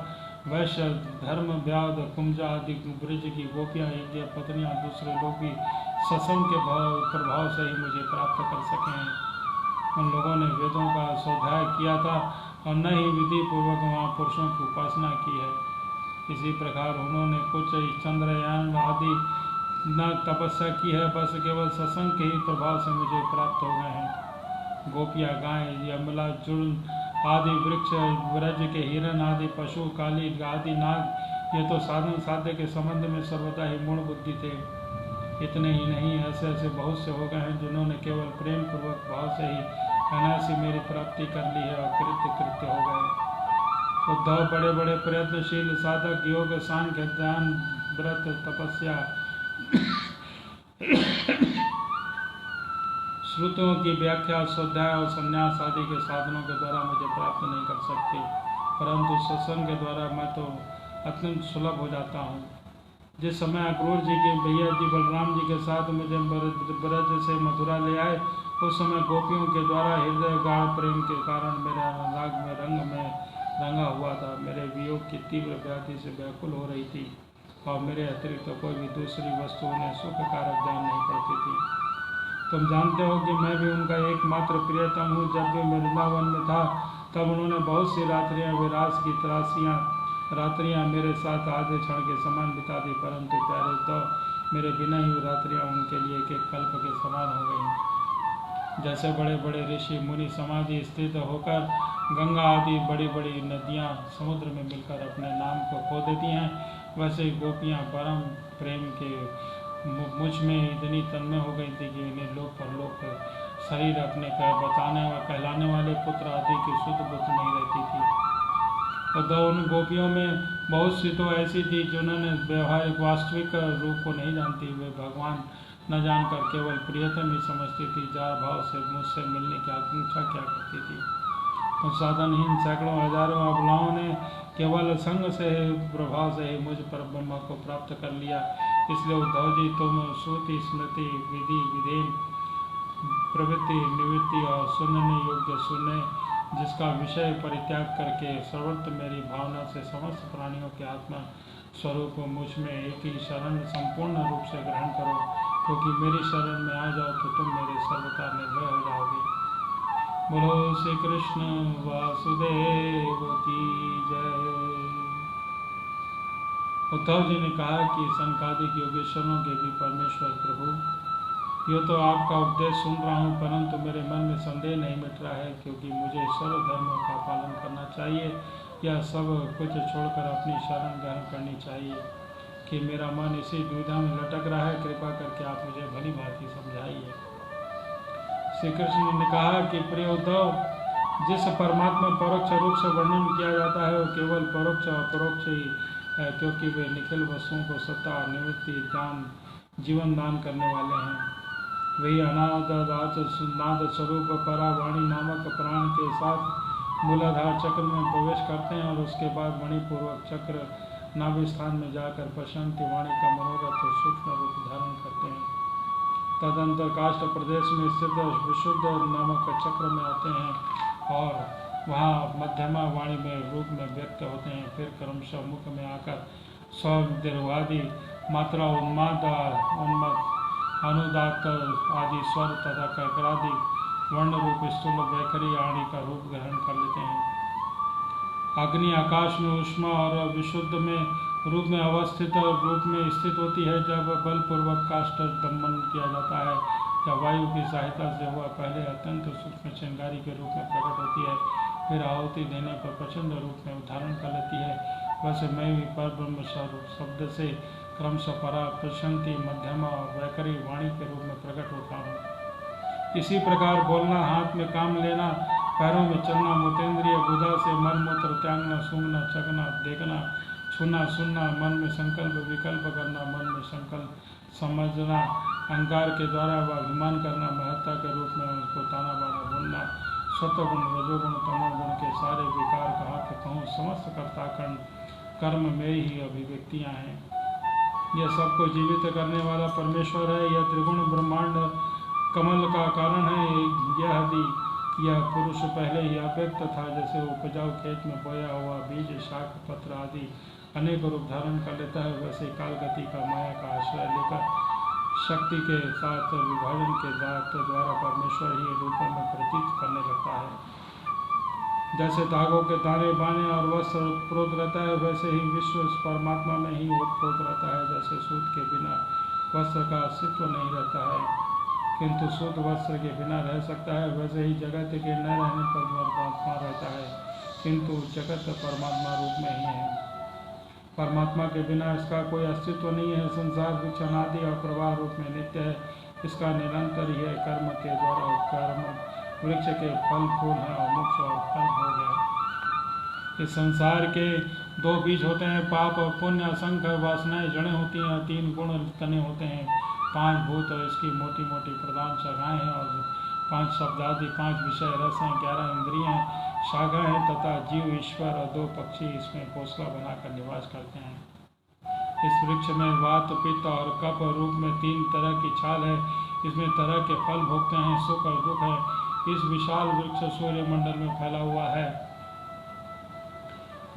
वैश्य, धर्म, व्याध, कुंजा आदि ब्रज की गोपियाँ, यज्ञ पत्नियाँ, दूसरे लोग भी सत्संग के प्रभाव से ही मुझे प्राप्त कर सके हैं। उन लोगों ने वेदों का स्वाध्याय किया था और न ही विधि पूर्वक वहाँ पुरुषों की उपासना की है। इसी प्रकार उन्होंने कुछ चंद्रयान आदि न तपस्या की है, बस केवल सत्संग के ही प्रभाव से मुझे प्राप्त हो गए हैं। गोपियाँ, गाय, यमला, चूर्ण आदि वृक्ष, व्रज के हिरण आदि पशु, काली आदि नाग, ये तो साधन साध्य के संबंध में सर्वदा ही मूढ़ बुद्धि थे। इतने ही नहीं, ऐसे ऐसे बहुत से हो गए हैं जिन्होंने केवल प्रेम पूर्वक भाव से ही अनायासी मेरी प्राप्ति कर ली है और कृत्य हो गए। उद्धव, बड़े बड़े प्रयत्नशील साधक योग, सांख्य, ध्यान, व्रत, तपस्या, श्रुतियों की व्याख्या, स्वाध्याय और संन्यास आदि के साधनों के द्वारा मुझे प्राप्त नहीं कर सकते, परंतु सत्संग के द्वारा मैं तो अत्यंत सुलभ हो जाता हूँ। जिस समय अक्रूर जी के भैया जी बलराम जी के साथ मुझे ब्रज से मथुरा ले आए, उस समय गोपियों के द्वारा हृदय गाढ़ प्रेम के कारण मेरे अनुराग में रंगा हुआ था। मेरे वियोग की तीव्र व्याधि से व्याकुल हो रही थी और मेरे अतिरिक्त तो कोई भी दूसरी वस्तु उन्हें सुख कारक जान नहीं पड़ती थी। तुम जानते हो कि मैं भी उनका एकमात्र प्रियतम हूँ। जब भी मैं वृंदावन में था तब उन्होंने बहुत सी रात्रियाँ विरास की रात्रियाँ मेरे साथ आधे क्षण के समान बिता दी, परंतु प्यारे तो मेरे बिना ही रात्रियाँ उनके लिए एक कल्प के समान हो गई। जैसे बड़े बड़े ऋषि मुनि समाधि स्थित होकर गंगा आदि बड़ी बड़ी नदियाँ समुद्र में मिलकर अपने नाम को खो देती हैं, वैसे गोपियाँ परम प्रेम के मुझ में इतनी तन्मय हो गई थी कि इन्हें लोक परलोक शरीर अपने बताने व कहलाने वाले पुत्र आदि की शुद्ध बुद्धि नहीं रहती थी। और दो उन गोपियों में बहुत सी तो ऐसी थी जिन्होंने व्यवहारिक वास्तविक रूप को नहीं जानती, वे भगवान न जानकर केवल प्रियतम ही समझती थी, जार भाव से मुझसे मिलने की आकांक्षा क्या करती थी। तो साधनहीन सैकड़ों हजारों अबलाओं ने केवल संग से प्रभाव से ही मुझ पर ब्रह्म को प्राप्त कर लिया। इसलिए उद्धव जी, तुम श्रुति स्मृति विधि विधेन प्रवृत्ति निवृत्ति और सुनने योग्य सुनने जिसका विषय परित्याग करके सर्वत्र मेरी भावना से समस्त प्राणियों के आत्मा स्वरूप मुझ में एक ही शरण संपूर्ण रूप से ग्रहण करो, क्योंकि मेरी शरण में आ जाओ तो तुम मेरे सर्वथा निर्भय हो जाओगे। बोलो श्री कृष्ण वासुदेव की जय। उद्धव जी ने कहा कि संकादिक योगेश्वरों के भी परमेश्वर प्रभु, ये तो आपका उपदेश सुन रहा हूँ, परंतु मेरे मन में संदेह नहीं मिट रहा है, क्योंकि मुझे सर्व धर्मों का पालन करना चाहिए या सब कुछ छोड़कर अपनी शरण ग्रहण करनी चाहिए, कि मेरा मन इसी दुविधा में लटक रहा है। कृपा करके आप मुझे भली भांति समझाइए। श्री कृष्ण ने कहा कि प्रिय उद्धव, जिस परमात्मा परोक्ष रूप से वर्णन किया जाता है वो केवल परोक्ष और अपरोक्ष ही है, क्योंकि वे निखिल वस्तुओं को सत्ता निवृत्ति ज्ञान जीवन दान करने वाले हैं। वही नाद स्वरूप परावाणी नामक प्राण के साथ मूलाधार चक्र में प्रवेश करते हैं और उसके बाद मणिपूर्वक चक्र नाभि स्थान में जाकर प्रशांति वाणी का मनोरथ सूक्ष्म रूप धारण करते हैं। तदंतर काष्ठ प्रदेश में स्थित विशुद्ध नामक चक्र में आते हैं और वहाँ मध्यमा वाणी में रूप में व्यक्त होते हैं। फिर क्रमशः मुख में आकर स्वर्वादि मात्रा उन्माद उन्मत अनुदात आदि स्वर तथा कर्करादि वर्ण रूप स्थूल वैखरी आणी का रूप ग्रहण कर लेते हैं। अग्नि आकाश में उष्मा और विशुद्ध में रूप में अवस्थित रूप में स्थित होती है। जब बलपूर्वक काष्ठ दमन किया जाता है, जब वायु की सहायता से वह पहले अत्यंत सूक्ष्म चिंगारी के रूप में प्रकट होती है, फिर आहुति देने पर प्रचंड रूप में धारण कर लेती है। वैसे मैं भी पर ब्रह्म शब्द से क्रमशः परा प्रशांति मध्यमा और वैखरी वाणी के रूप में प्रकट होता हूँ। इसी प्रकार बोलना, हाथ में काम लेना, पैरों में चलना, मूत्रेंद्रिय बुधा से मल मूत्र त्यागना, सूंघना, चखना, देखना, छूना, सुनना, मन में संकल्प विकल्प करना, मन में संकल्प समझना, अहंकार के द्वारा व अभिमान करना, महत्ता के रूप में उसको ताना बाना बोलना, सत्वगुण रजोगुण तमोगुण के सारे विकार कहा कि कहूँ समस्त कर्ता कर्म मेरी ही अभिव्यक्तियाँ हैं। यह सबको जीवित करने वाला परमेश्वर है। यह त्रिगुण ब्रह्मांड कमल का कारण है। यह पुरुष पहले ही अव्यक्त था, जैसे उपजाऊ खेत में बोया हुआ बीज शाख पत्र आदि अनेक रूप धारण कर लेता है, वैसे कालगति का माया का आश्रय लेकर शक्ति के साथ विभाजन के द्वारा परमेश्वर ही रूपों में प्रतीत करने लगता है। जैसे धागों के तारे बाने और वस्त्र उत्प्रोत रहता है, वैसे ही विश्व परमात्मा में ही उत्प्रोत रहता है। जैसे सूत के बिना वस्त्र का अस्तित्व नहीं रहता है, किंतु सूत वस्त्र के बिना रह सकता है, वैसे ही जगत के न रहने पर परमात्मा रहता है, किंतु जगत परमात्मा रूप में ही है। परमात्मा के बिना इसका कोई अस्तित्व नहीं है। संसार वृक्ष अनादि और प्रवाह रूप में नित्य है, इसका निरंतर ही है। कर्म के द्वारा कर्म वृक्ष के फल फूल हैं और मोक्ष और फल हो गया। इस संसार के दो बीज होते हैं, पाप और पुण्य। असंख्य वासनाएं जड़ें होती हैं, 3 गुण तने होते हैं, 5 भूत और इसकी मोटी मोटी प्रधान शाखाएं हैं और 5 शब्द आदि 5 विषय रस हैं, 11 इंद्रियां शाखा हैं तथा जीव ईश्वर और 2 पक्षी इसमें घोंसला बनाकर निवास करते हैं। इस वृक्ष में वात पित्त और कफ रूप में 3 तरह की छाल है। इसमें तरह के फल भोगते हैं, सुख और दुख है। इस विशाल वृक्ष सूर्य मंडल में फैला हुआ है,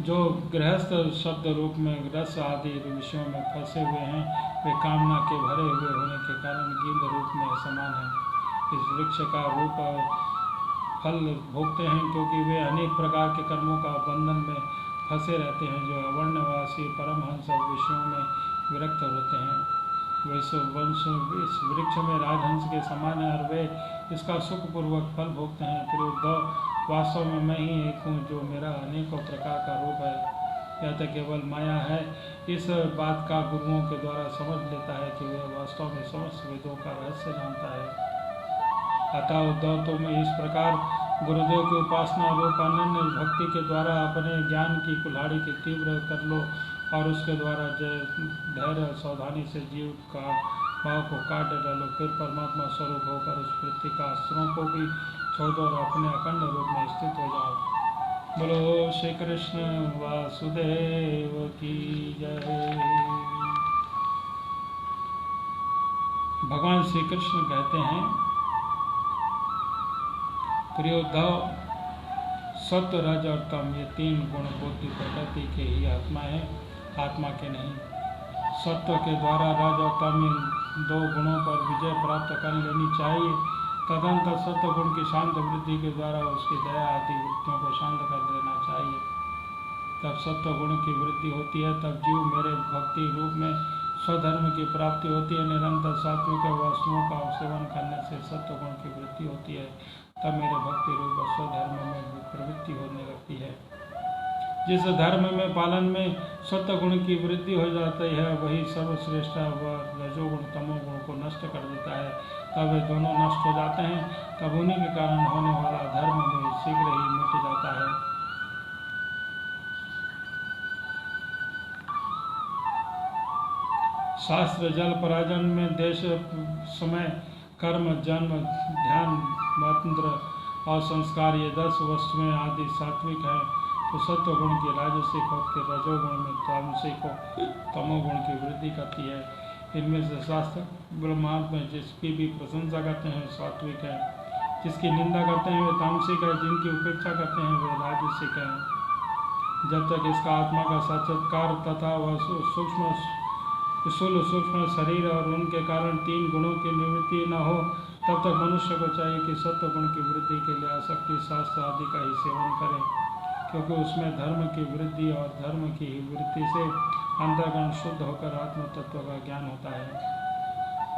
जो गृहस्थ शब्द रूप में रस आदि विषयों में फंसे हुए हैं, वे कामना के भरे हुए होने के कारण गिद्ध रूप में समान है। इस वृक्ष का रूप फल भोगते हैं, क्योंकि वे अनेक प्रकार के कर्मों का बंधन में फंसे रहते हैं, जो अवर्णवासी परमहंस विषयों में विरक्त होते हैं। वैसे वंश इस वृक्ष में राजहंस के समान है और वे इसका सुखपूर्वक फल भोगते हैं। फिर उद्धव, वास्तव में मैं ही एक हूँ, जो मेरा अनेकों प्रकार का रूप है। यह तो केवल माया है। इस बात का गुरुओं के द्वारा समझ लेता है कि वह वास्तव में समस्त वेदों का रहस्य जानता है। अतः उद्धव तुम इस प्रकार गुरुदेव की उपासना रूप अनन्य भक्ति के द्वारा अपने ज्ञान की कुल्हाड़ी की तीव्र कर लो और उसके द्वारा धैर्य और सावधानी से जीव का भाव को काट डालो। फिर परमात्मा स्वरूप होकर उस पृथ्वी का अस्त्रों को भी छोड़ दो और अपने अखंड रूप में स्थित हो जाओ। बोलो श्री कृष्ण वासुदेव की जय। भगवान श्री कृष्ण कहते हैं, प्रिय उद्धव, सत्व रज और तम ये तीन गुण बुद्धि प्रकृति के ही आत्मा है, आत्मा के नहीं। सत्व के द्वारा रज और तम इन दो गुणों पर विजय प्राप्त कर लेनी चाहिए। तदंतर सत्व गुण की शांत वृद्धि के द्वारा उसकी दया आदि वृत्तियों को शांत कर देना चाहिए। तब सत्व गुण की वृद्धि होती है, तब जीव मेरे भक्ति रूप में स्वधर्म की प्राप्ति होती है। निरंतर सात्विक वस्तुओं का सेवन करने से सत्व गुण की वृद्धि होती है, तब मेरे भक्ति रूप स्वधर्म में प्रवृत्ति होने लगती है। जिस धर्म में पालन में सत्व गुण की वृद्धि हो जाती है, वही सर्वश्रेष्ठ व रजोगुण तमोगुण को नष्ट कर देता है। तब वे दोनों नष्ट हो जाते हैं, तब उन्हीं के कारण होने वाला धर्म में शीघ्र ही मिट जाता है। शास्त्र जल पराजन में देश समय कर्म जन्म ध्यान मंत्र और संस्कार ये 10 वस्तुएं आदि सात्विक है, तो सत्व गुण की राजसिक होकर रजोगुण में तामसिक तमोगुण की वृद्धि करती है। इनमें से शास्त्र ब्रह्मांड में जिसकी भी प्रशंसा करते हैं सात्विक है, जिसकी निंदा करते हैं वे तामसिक है, जिनकी उपेक्षा करते हैं वे राजसिक है। जब तक इसका आत्मा का साक्षात्कार तथा वह सूक्ष्म शरीर और उनके कारण 3 गुणों की निवृत्ति न हो, तब तक मनुष्य को चाहिए कि सत्व गुण की वृद्धि के लिए आसक्ति शास्त्र आदि का ही सेवन करें, क्योंकि उसमें धर्म की वृद्धि और धर्म की ही वृत्ति से अंतर्गण शुद्ध होकर आत्म तत्व का ज्ञान होता है।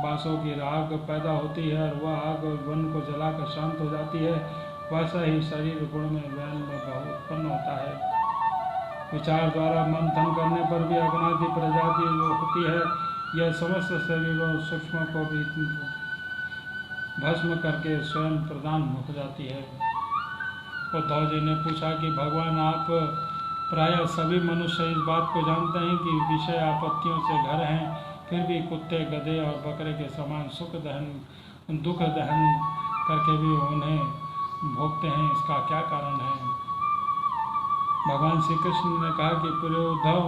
बांसों की आग पैदा होती है और वह आग वन को जलाकर शांत हो जाती है, वैसा ही शरीर गुण में वैन में भाव उत्पन्न होता है। विचार द्वारा मंथन करने पर भी अग्नादि प्रजाति जो होती है, यह समस्त शरीरों सूक्ष्म को भी भस्म करके स्वयं प्रदान हो जाती है। उद्धव जी ने पूछा कि भगवान, आप प्रायः सभी मनुष्य इस बात को जानते हैं कि विषय आपत्तियों से घर हैं, फिर भी कुत्ते गधे और बकरे के समान दुख दहन करके भी उन्हें भोगते हैं, इसका क्या कारण है? भगवान श्री कृष्ण ने कहा कि प्रिय उद्धव,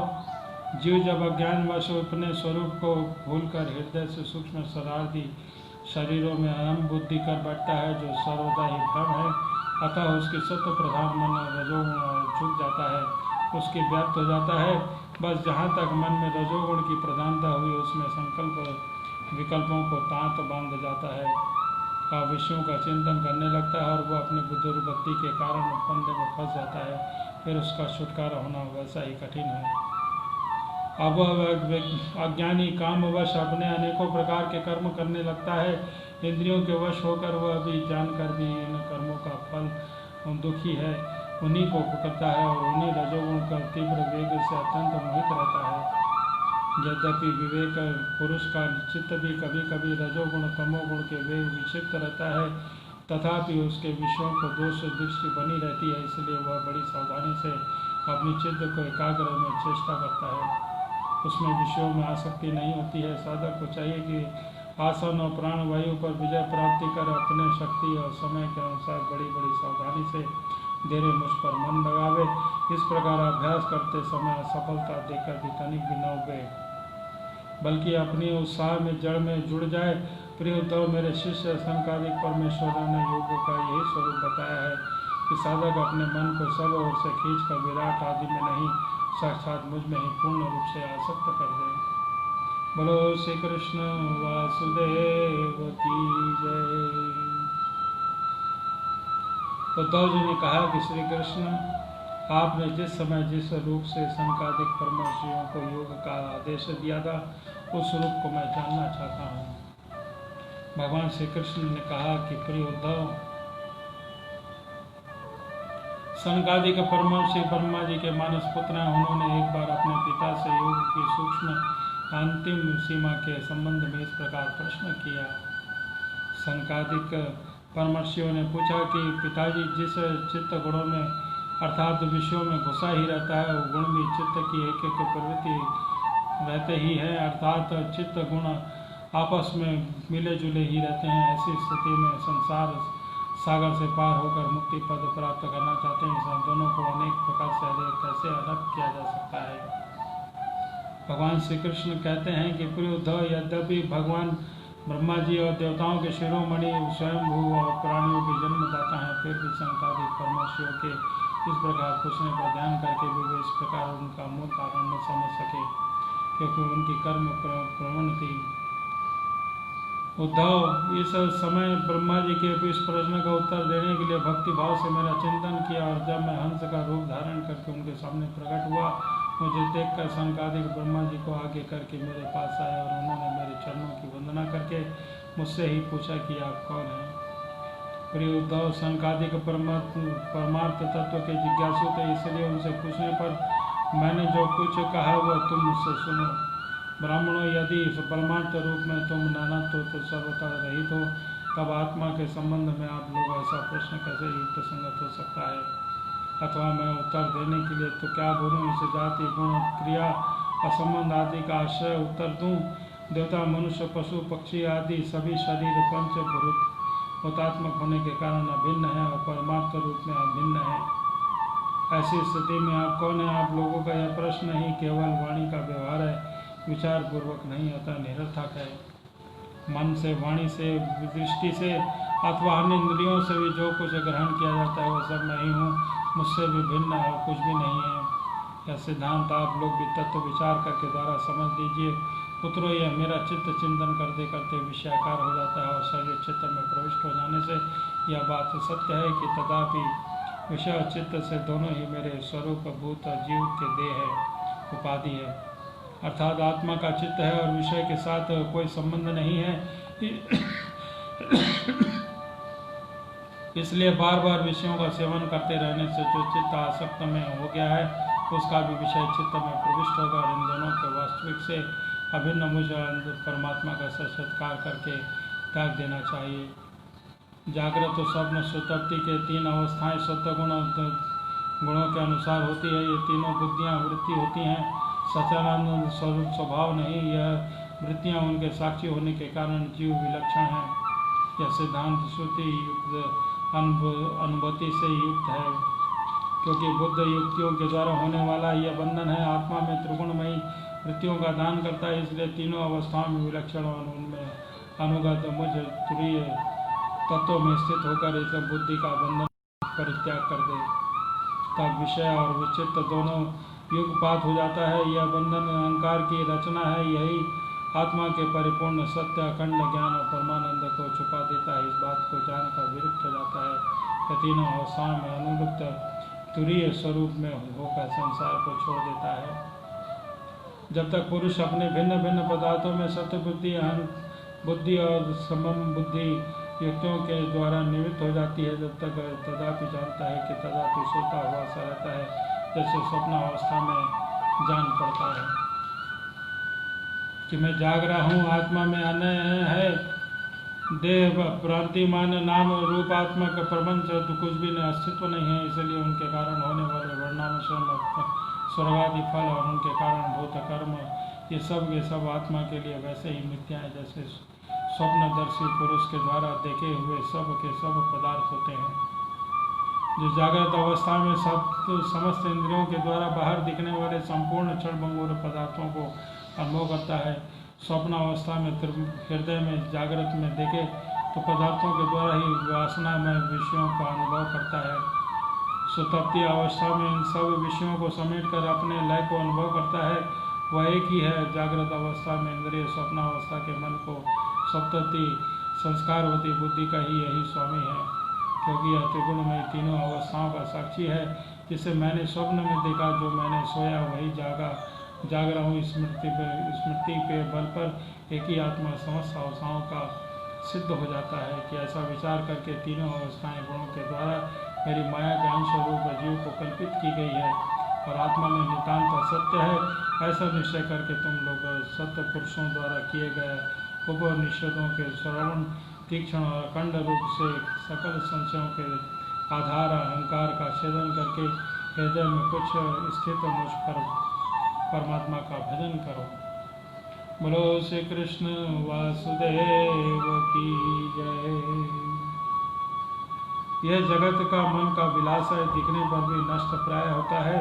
जीव जब अज्ञानवश अपने स्वरूप को भूलकर हृदय से सूक्ष्म शरारती शरीरों में अहम बुद्धि कर बैठता है, जो सर्वदा ही भ्रम है, अतः उसके सत्व प्रधान मन रजोगुण झुक जाता है, उसकी व्याप्त हो जाता है। बस जहाँ तक मन में रजोगुण की प्रधानता हुई, उसमें संकल्प विकल्पों को तांत बांध जाता है और विषयों का चिंतन करने लगता है, और वह अपनी बुद्धि के कारण फंदे में फंस जाता है। फिर उसका छुटकारा होना वैसा ही कठिन है। अब अज्ञानी कामवश अपने अनेकों प्रकार के कर्म करने लगता है। इंद्रियों के वश होकर वह भी जानकर भी इन कर्मों का फल दुखी है, उन्हीं को पकड़ता है और उन्हीं रजोगुण का तीव्र वेग से अत्यंत मोहित रहता है। यद्यपि विवेक पुरुष का चित्त भी कभी कभी रजोगुण तमोगुण के वेग विक्षिप्त रहता है, तथापि उसके विषयों को दोष दृष्टि बनी रहती है, इसलिए वह बड़ी सावधानी से अपनी चित्त को एकाग्र में चेष्टा करता है। उसमें विषयों में आसक्ति नहीं होती है। साधक को चाहिए कि आसन और प्राणवायु पर विजय प्राप्ति कर अपने शक्ति और समय के अनुसार बड़ी बड़ी सावधानी से धीरे मुझ पर मन लगावे। इस प्रकार अभ्यास करते समय असफलता देकर भी तनिक भी न उबे, बल्कि अपनी उत्साह में जड़ में जुड़ जाए। प्रिय उद्धव, मेरे शिष्य संकादिक परमेश्वरों ने योग का यही स्वरूप बताया है कि साधक अपने मन को सब ओर से खींचकर विराट आदि में नहीं, साक्षात मुझ में ही पूर्ण रूप से आसक्त कर दे। बोलो श्री कृष्ण वासुदेव की जय। उद्धव जी ने कहा कि श्री कृष्ण, आपने जिस समय जिस रूप से संकादिक परमर्षियों को योग का आदेश दिया था, उस रूप को मैं जानना चाहता हूँ। भगवान श्री कृष्ण ने कहा कि प्रिय उद्धव, सनकादिक परमर्षि ब्रह्मा जी के मानस पुत्र हैं। उन्होंने एक बार अपने पिता से योग की सूक्ष्म अंतिम सीमा के संबंध में इस प्रकार प्रश्न किया। सनकादिक परमर्षियों ने पूछा कि पिताजी, जिस चित्त गुणों में अर्थात विषयों में घुसा ही रहता है, वो गुण भी चित्त की एक एक प्रवृत्ति रहते ही है, अर्थात चित्त गुण आपस में मिले जुले ही रहते हैं। ऐसी स्थिति में संसार सागर से पार होकर मुक्ति पद प्राप्त करना चाहते हैं, इस दोनों को अनेक प्रकार से कैसे अलग किया जा सकता है। भगवान श्री कृष्ण कहते हैं कि प्रिय उद्धव, यद्यपि भगवान ब्रह्मा जी और देवताओं के शिरोमणि स्वयंभू और प्राणियों के जन्मदाता हैं, फिर भी संकादिक परमर्षियों के इस प्रकार पूछने पर ध्यान करके भी वे इस प्रकार उनका मूल कारण न समझ सके, क्योंकि उनकी कर्म प्रवण थी। उद्धव, इस समय ब्रह्मा जी के इस प्रश्न का उत्तर देने के लिए भक्ति भाव से मेरा चिंतन किया, और जब मैं हंस का रूप धारण करके उनके सामने प्रकट हुआ, मुझे देखकर सनकादिक ब्रह्मा जी को आगे करके मेरे पास आए और उन्होंने मेरे चरणों की वंदना करके मुझसे ही पूछा कि आप कौन हैं। प्रिय उद्धव, सनकादिक परमार्थ तत्व के जिज्ञासु थे, इसलिए उनसे पूछने पर मैंने जो कुछ कहा वह तुम मुझसे सुनो। ब्राह्मणों, यदि परमार्थ रूप में तुम नानात्व तो सर्वथा रहित हो, तब आत्मा के संबंध में आप लोग ऐसा प्रश्न कैसे युक्त संगत हो सकता है? अथवा मैं उत्तर देने के लिए तो क्या बोलूँ? इस जाति गुण क्रिया असंबंध आदि का आश्रय उत्तर दूँ? देवता मनुष्य पशु पक्षी आदि सभी शरीर पंचभूत भूतात्मक होने के कारण अभिन्न है और परमार्थ रूप में अभिन्न है। ऐसी स्थिति में आप कौन है? आप लोगों का यह प्रश्न ही केवल वाणी का व्यवहार है, विचार पूर्वक नहीं, अतः निरर्थक है। मन से, वाणी से, दृष्टि से अथवा अन्य इंद्रियों से भी जो कुछ ग्रहण किया जाता है वह सब मैं ही हूँ, मुझसे भी भिन्न और कुछ भी नहीं है। यह सिद्धांत आप लोग भी तत्व विचार करके द्वारा समझ लीजिए। पुत्रों, यह मेरा चित्त चिंतन करते करते विषयाकार हो जाता है और शरीर चित्त में प्रविष्ट हो जाने से यह बात सत्य है कि तथापि विषय और चित्त से दोनों ही मेरे स्वरूप भूत जीव के देह है, उपाधि है, अर्थात आत्मा का चित्त है और विषय के साथ कोई संबंध नहीं है। इसलिए बार बार विषयों का सेवन करते रहने से जो चित्त आसक्त में हो गया है, उसका भी विषय चित्त में प्रविष्ट होगा और इन दोनों के वास्तविक से अभिन्न मुझे परमात्मा का साक्षात्कार करके त्याग देना चाहिए। जागृत और स्वप्न सुषुप्ति के तीन अवस्थाएं गुणों के अनुसार होती है। ये तीनों बुद्धियां वृत्ति होती हैं, सच्चिदानंद स्वरूप स्वभाव नहीं। यह वृत्तियां उनके साक्षी होने के कारण जीव विलक्षण है। यह सिद्धांत श्रुति युक्त अनुभूति से युक्त है, क्योंकि बुद्ध युक्तियों के द्वारा होने वाला यह बंधन है। आत्मा में त्रिगुणमयी वृत्तियों का दान करता है, इसलिए तीनों अवस्थाओं में विलक्षण और उनमें अनुगत मुझ तुरीय तत्व में स्थित होकर इस बुद्धि का बंधन परित्याग कर दे, तब विषय और विचित्त दोनों युगपात हो जाता है। यह बंधन अहंकार की रचना है, यही आत्मा के परिपूर्ण सत्य अखंड ज्ञान और परमानंद को छुपा देता है। इस बात को जानकर विरक्त हो जाता है। यह तीनों अवस्थाओं में अनुरुक्त तुरीय स्वरूप में होकर संसार को छोड़ देता है। जब तक पुरुष अपने भिन्न भिन्न पदार्थों में सत्य बुद्धि, अहं बुद्धि और समम बुद्धि युक्तियों के द्वारा निवृत्त हो जाती है, जब तक तदापि जानता है कि तदापि सोता हुआ सा रहता है, जैसे स्वप्न अवस्था में जान पड़ता है कि मैं जाग रहा हूँ। आत्मा में अन्य है, देह प्रांतिमान नाम रूपात्मक प्रपंच तो कुछ भी अस्तित्व नहीं है। इसलिए उनके कारण होने वाले वर्णानुश्रम स्वर्गादि फल और उनके कारण भूत कर्म ये सब आत्मा के लिए वैसे ही मिथ्या है जैसे स्वप्नदर्शी पुरुष के द्वारा देखे हुए सब के सब पदार्थ होते हैं। जो जागृत अवस्था में समस्त इंद्रियों के द्वारा बाहर दिखने वाले संपूर्ण क्षणभंगुर पदार्थों को अनुभव करता है, स्वप्न अवस्था में हृदय में जागृत में देखे तो पदार्थों के द्वारा ही वासना में विषयों का अनुभव करता है। सुतप्ति अवस्था में इन सब विषयों को समेट कर अपने लय को अनुभव करता है, वह एक ही है। जागृत अवस्था में इंद्रिय, स्वप्न अवस्था के मन को सप्तति संस्कारवती बुद्धि का ही यही स्वामी है, क्योंकि यह त्रिगुणमय तीनों अवस्थाओं का साक्षी है। जिसे मैंने स्वप्न में देखा, जो मैंने सोया वही जाग रहा हूँ। स्मृति पे बल पर एक ही आत्मा समस्त अवस्थाओं का सिद्ध हो जाता है कि ऐसा विचार करके तीनों अवस्थाएं गुणों के द्वारा मेरी माया के अंश रूप जीव को कल्पित की गई है और आत्मा में नितांत सत्य है, ऐसा निश्चय करके तुम लोग सत्य पुरुषों द्वारा किए गए उपनिषदों के श्रवण तीक्ष्ण और अखंड रूप से सकल संशयों के आधार अहंकार का छेदन करके हृदय में कुछ स्थित मुझ पर परमात्मा का भजन करो। बोलो श्री कृष्ण वासुदेव की जय। यह जगत का मन का विलास है, दिखने पर भी नष्ट प्राय होता है।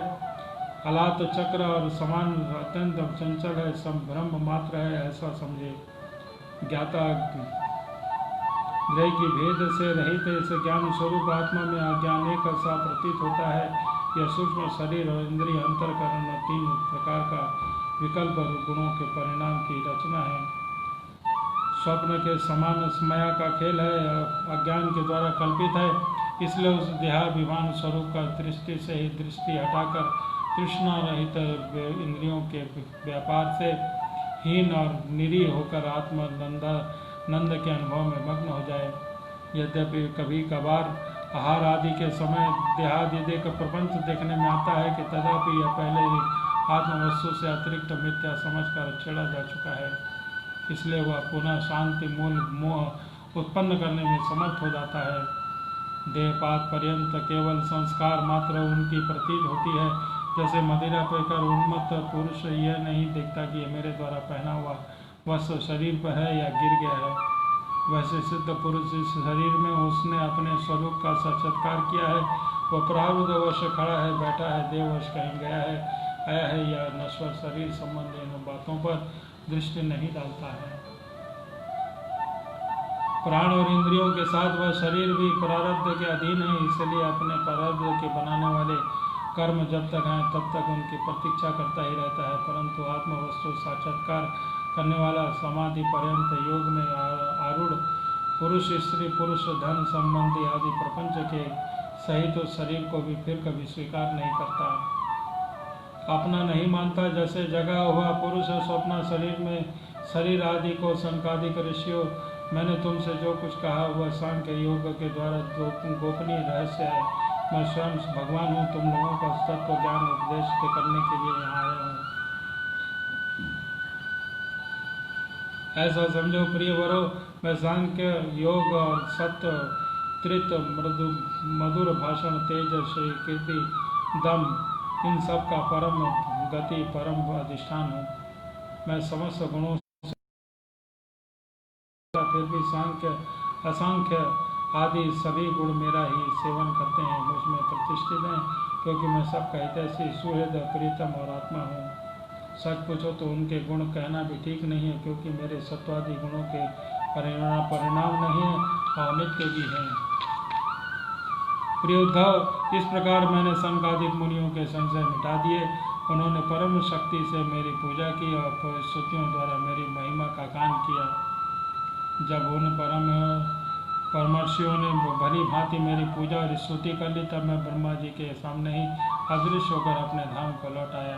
हालात चक्र और समान अत्यंत चंचल है, संभ्रम मात्र है, ऐसा समझे। ज्ञाता ग्रह की भेद से रहित इस ज्ञान स्वरूप आत्मा में अज्ञान एक सा प्रतीत होता है। यह सूक्ष्म शरीर और इंद्रिय अंतरकरण 3 प्रकार का विकल्प गुणों के परिणाम की रचना है। स्वप्न के समान माया का खेल है, अज्ञान के द्वारा कल्पित है। इसलिए उस देहाभिमान स्वरूप का दृष्टि से ही दृष्टि हटाकर तृष्णा रहित इंद्रियों के व्यापार से हीन और निरीह होकर आत्मानंद के अनुभव में मग्न हो जाए। यद्यपि कभी कभार आहार आदि के समय देहादि देख प्रपंच देखने में आता है कि तथापि यह पहले ही आत्मवस्तु से अतिरिक्त मिथ्या समझकर छेड़ा जा चुका है। इसलिए वह पुनः शांति मूल मोह उत्पन्न करने में समर्थ हो जाता है। देहपात पर्यंत केवल संस्कार मात्र उनकी प्रतीत होती है। जैसे मदिरा पीकर उन्मत्त पुरुष यह नहीं देखता कि यह मेरे द्वारा पहना हुआ वस्त्र शरीर पर है या गिर गया है, वैसे सिद्ध पुरुष इस शरीर में उसने अपने स्वरूप का साक्षात्कार किया है। वह प्रारब्धवश खड़ा है, बैठा है, देववश कहीं गया है, आया है या नश्वर शरीर संबंधी इन बातों पर दृष्टि नहीं डालता है। प्राण और इंद्रियों के साथ वह शरीर भी प्रारब्ध के अधीन है, इसलिए अपने प्रारब्ध के बनाने वाले कर्म जब तक हैं तब तक उनकी प्रतीक्षा करता ही रहता है। परंतु आत्मवस्तु साक्षात्कार करने वाला समाधि पर्यंत योग में आरूढ़ पुरुष स्त्री पुरुष धन संबंधी आदि प्रपंच के सहित उस शरीर को भी फिर कभी स्वीकार नहीं करता, अपना नहीं मानता। जैसे जगा हुआ पुरुष स्वप्न शरीर में शरीर आदि को संकादिक ऋषियों, मैंने तुमसे जो कुछ कहा वह सांख्य योग के द्वारा जो गोपनीय रहस्य है। मैं स्वयं भगवान हूँ, तुम लोगों का तत्व ज्ञान उपदेश करने के लिए यहाँ आया हूँ। ऐसा समझो प्रिय वरो, मैं सांख्य योग और सत्य त्रित मधुर भाषण तेज श्री कीर्ति दम इन सब का परम गति परम अधिष्ठान हूँ। मैं समस्त गुणों से फिर भी सांख्य असंख्य आदि सभी गुण मेरा ही सेवन करते हैं, मुझ में प्रतिष्ठित हैं, क्योंकि मैं सबका हितैषी सुहृद प्रीतम और आत्मा हूँ। सच पूछो तो उनके गुण कहना भी ठीक नहीं है, क्योंकि मेरे सत्वादि गुणों के परिणाम नहीं है और नित्य भी हैं। प्रिय उद्धव, इस प्रकार मैंने संकादिक मुनियों के संशय मिटा दिए। उन्होंने परम शक्ति से मेरी पूजा की और स्तुतियों द्वारा मेरी महिमा का गान किया। जब उन परमर्षियों ने भली भांति मेरी पूजा और स्तुति कर ली, तब मैं ब्रह्मा जी के सामने ही अदृश्य होकर अपने धाम को लौट आया।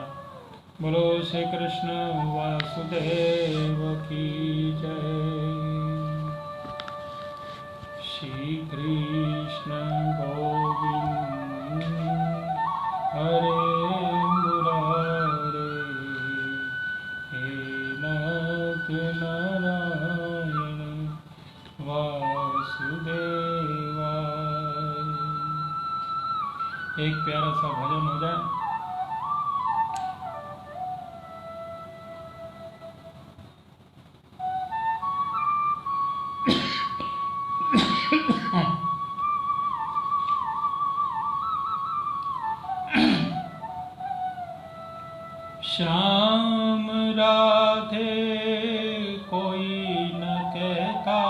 बोलो श्री कृष्ण वासुदेव की जय। श्री कृष्ण गोविंद हरे मुरारे हे नाथ नारायण वासुदेवाय। एक प्यारा सा भजन हो जाए। श्याम राधे कोई न कहता,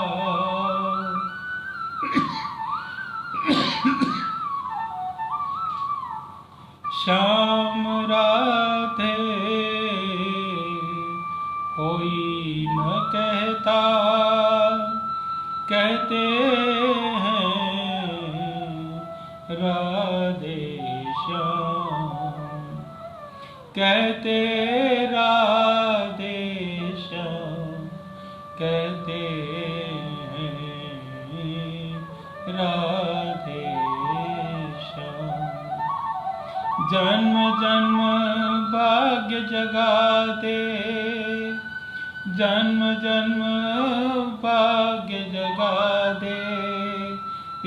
श्याम राधे कोई न कहता, कहते हैं राधे श्याम, कहते राधे श्याम, कहते हैं राधे जन्म जन्म भाग्य जगा दे, जन्म जन्म भाग्य जगा दे,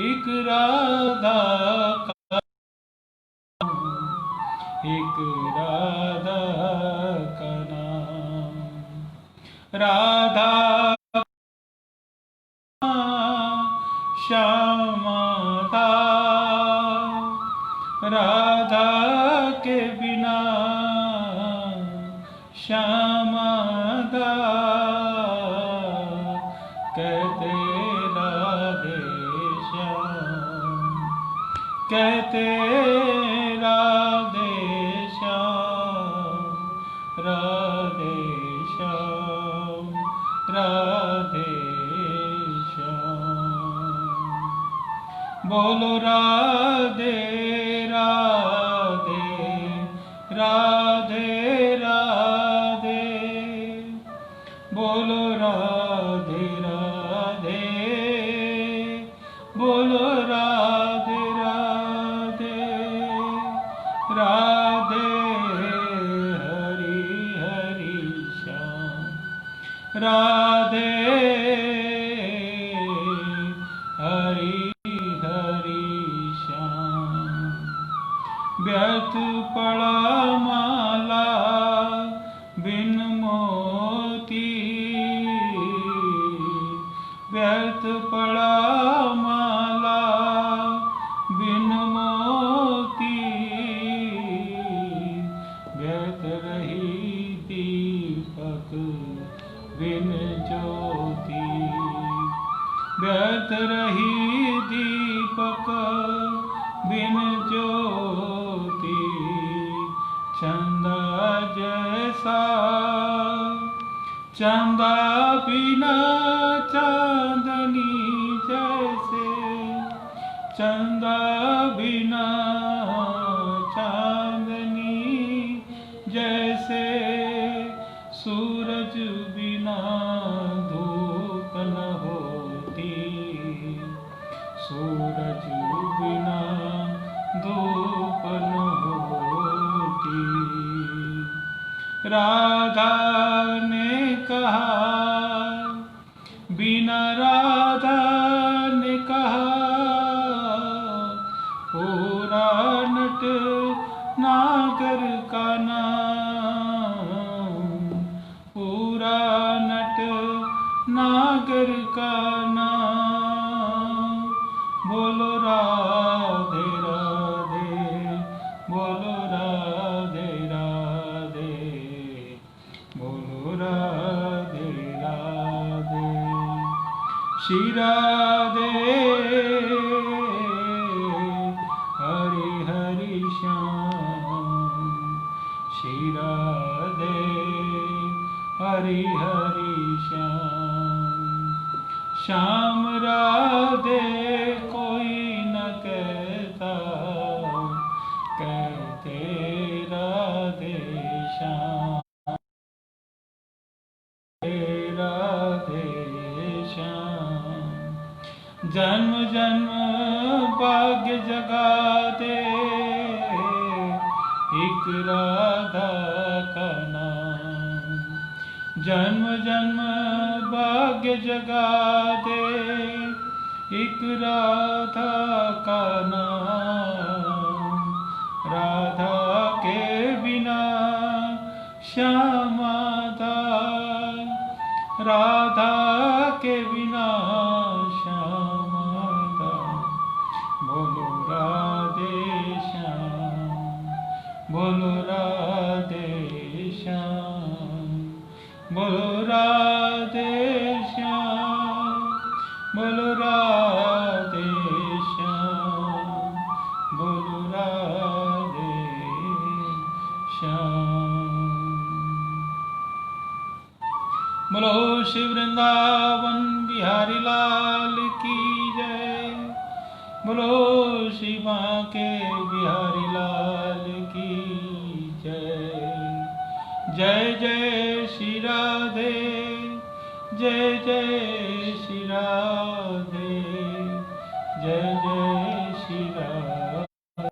एक राधा का, एक राधा का नाम, राधा श्यामा था, राधा के बिना श्यामा था, कहते राधे श्याम, कहते राधे श्याम, राधे श्याम, राधे बोलो राधे राधे राधे राधे, बोलो राधे राधे, बोलो राधे राधे, राधे हरि हरि श्याम, राधे हरि व्यर्थ पड़ा माला बिन मोती, व्यर्थ पड़ा माला बिन मोती, व्यर्थ रही दीपक बिन ज्योति, व्यर्थ रही दीपक बिन ज्योति, चंदा जैसा चंदा बिना चांदनी जैसे, चंदा बिना चांदनी जैसे, सूरज बिना धूप न होती, सूरज बिना धूप न होती। राधा ने कहा, बिना राधा ने कहा, पूरा नट नागर का नाम, पूरा नट नागर का नाम, बोलो राधे राधे, बोलो राधे राधे, बोलो राधे राधे, श्री राधे हरि हरि श्याम, श्री राधे हरि हरि श्याम, श्याम राधे कोई न कहता, कहते राधे श्याम, राधे श्याम, जन्म जन्म भाग्य जगा दे, एक राधा का नाम, जन्म जन्म भाग्य जगा दे, एक राधा का नाम, राधा के बिना श्यामा था, राधा के बिना श्यामा था, बोलो राधे श्याम, बोलो राधे श्याम, बोलो राधे श्याम, बोलो राधे श्याम, बोलो राधे श्याम। बोलो श्री वृंदावन बिहारी लाल की जय, बोलो श्री बांके बिहारी लाल की जय, जय जय श्री राधे, जय जय श्री राधे, जय जय श्री राधे।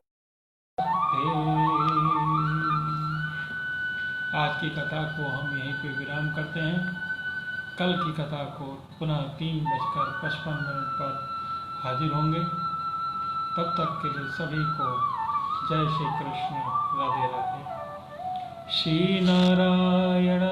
आज की कथा को हम यहीं पे विराम करते हैं। कल की कथा को पुनः 3:55 पर हाजिर होंगे। तब तक के लिए सभी को जय श्री कृष्ण, राधे राधे। श्री नारायण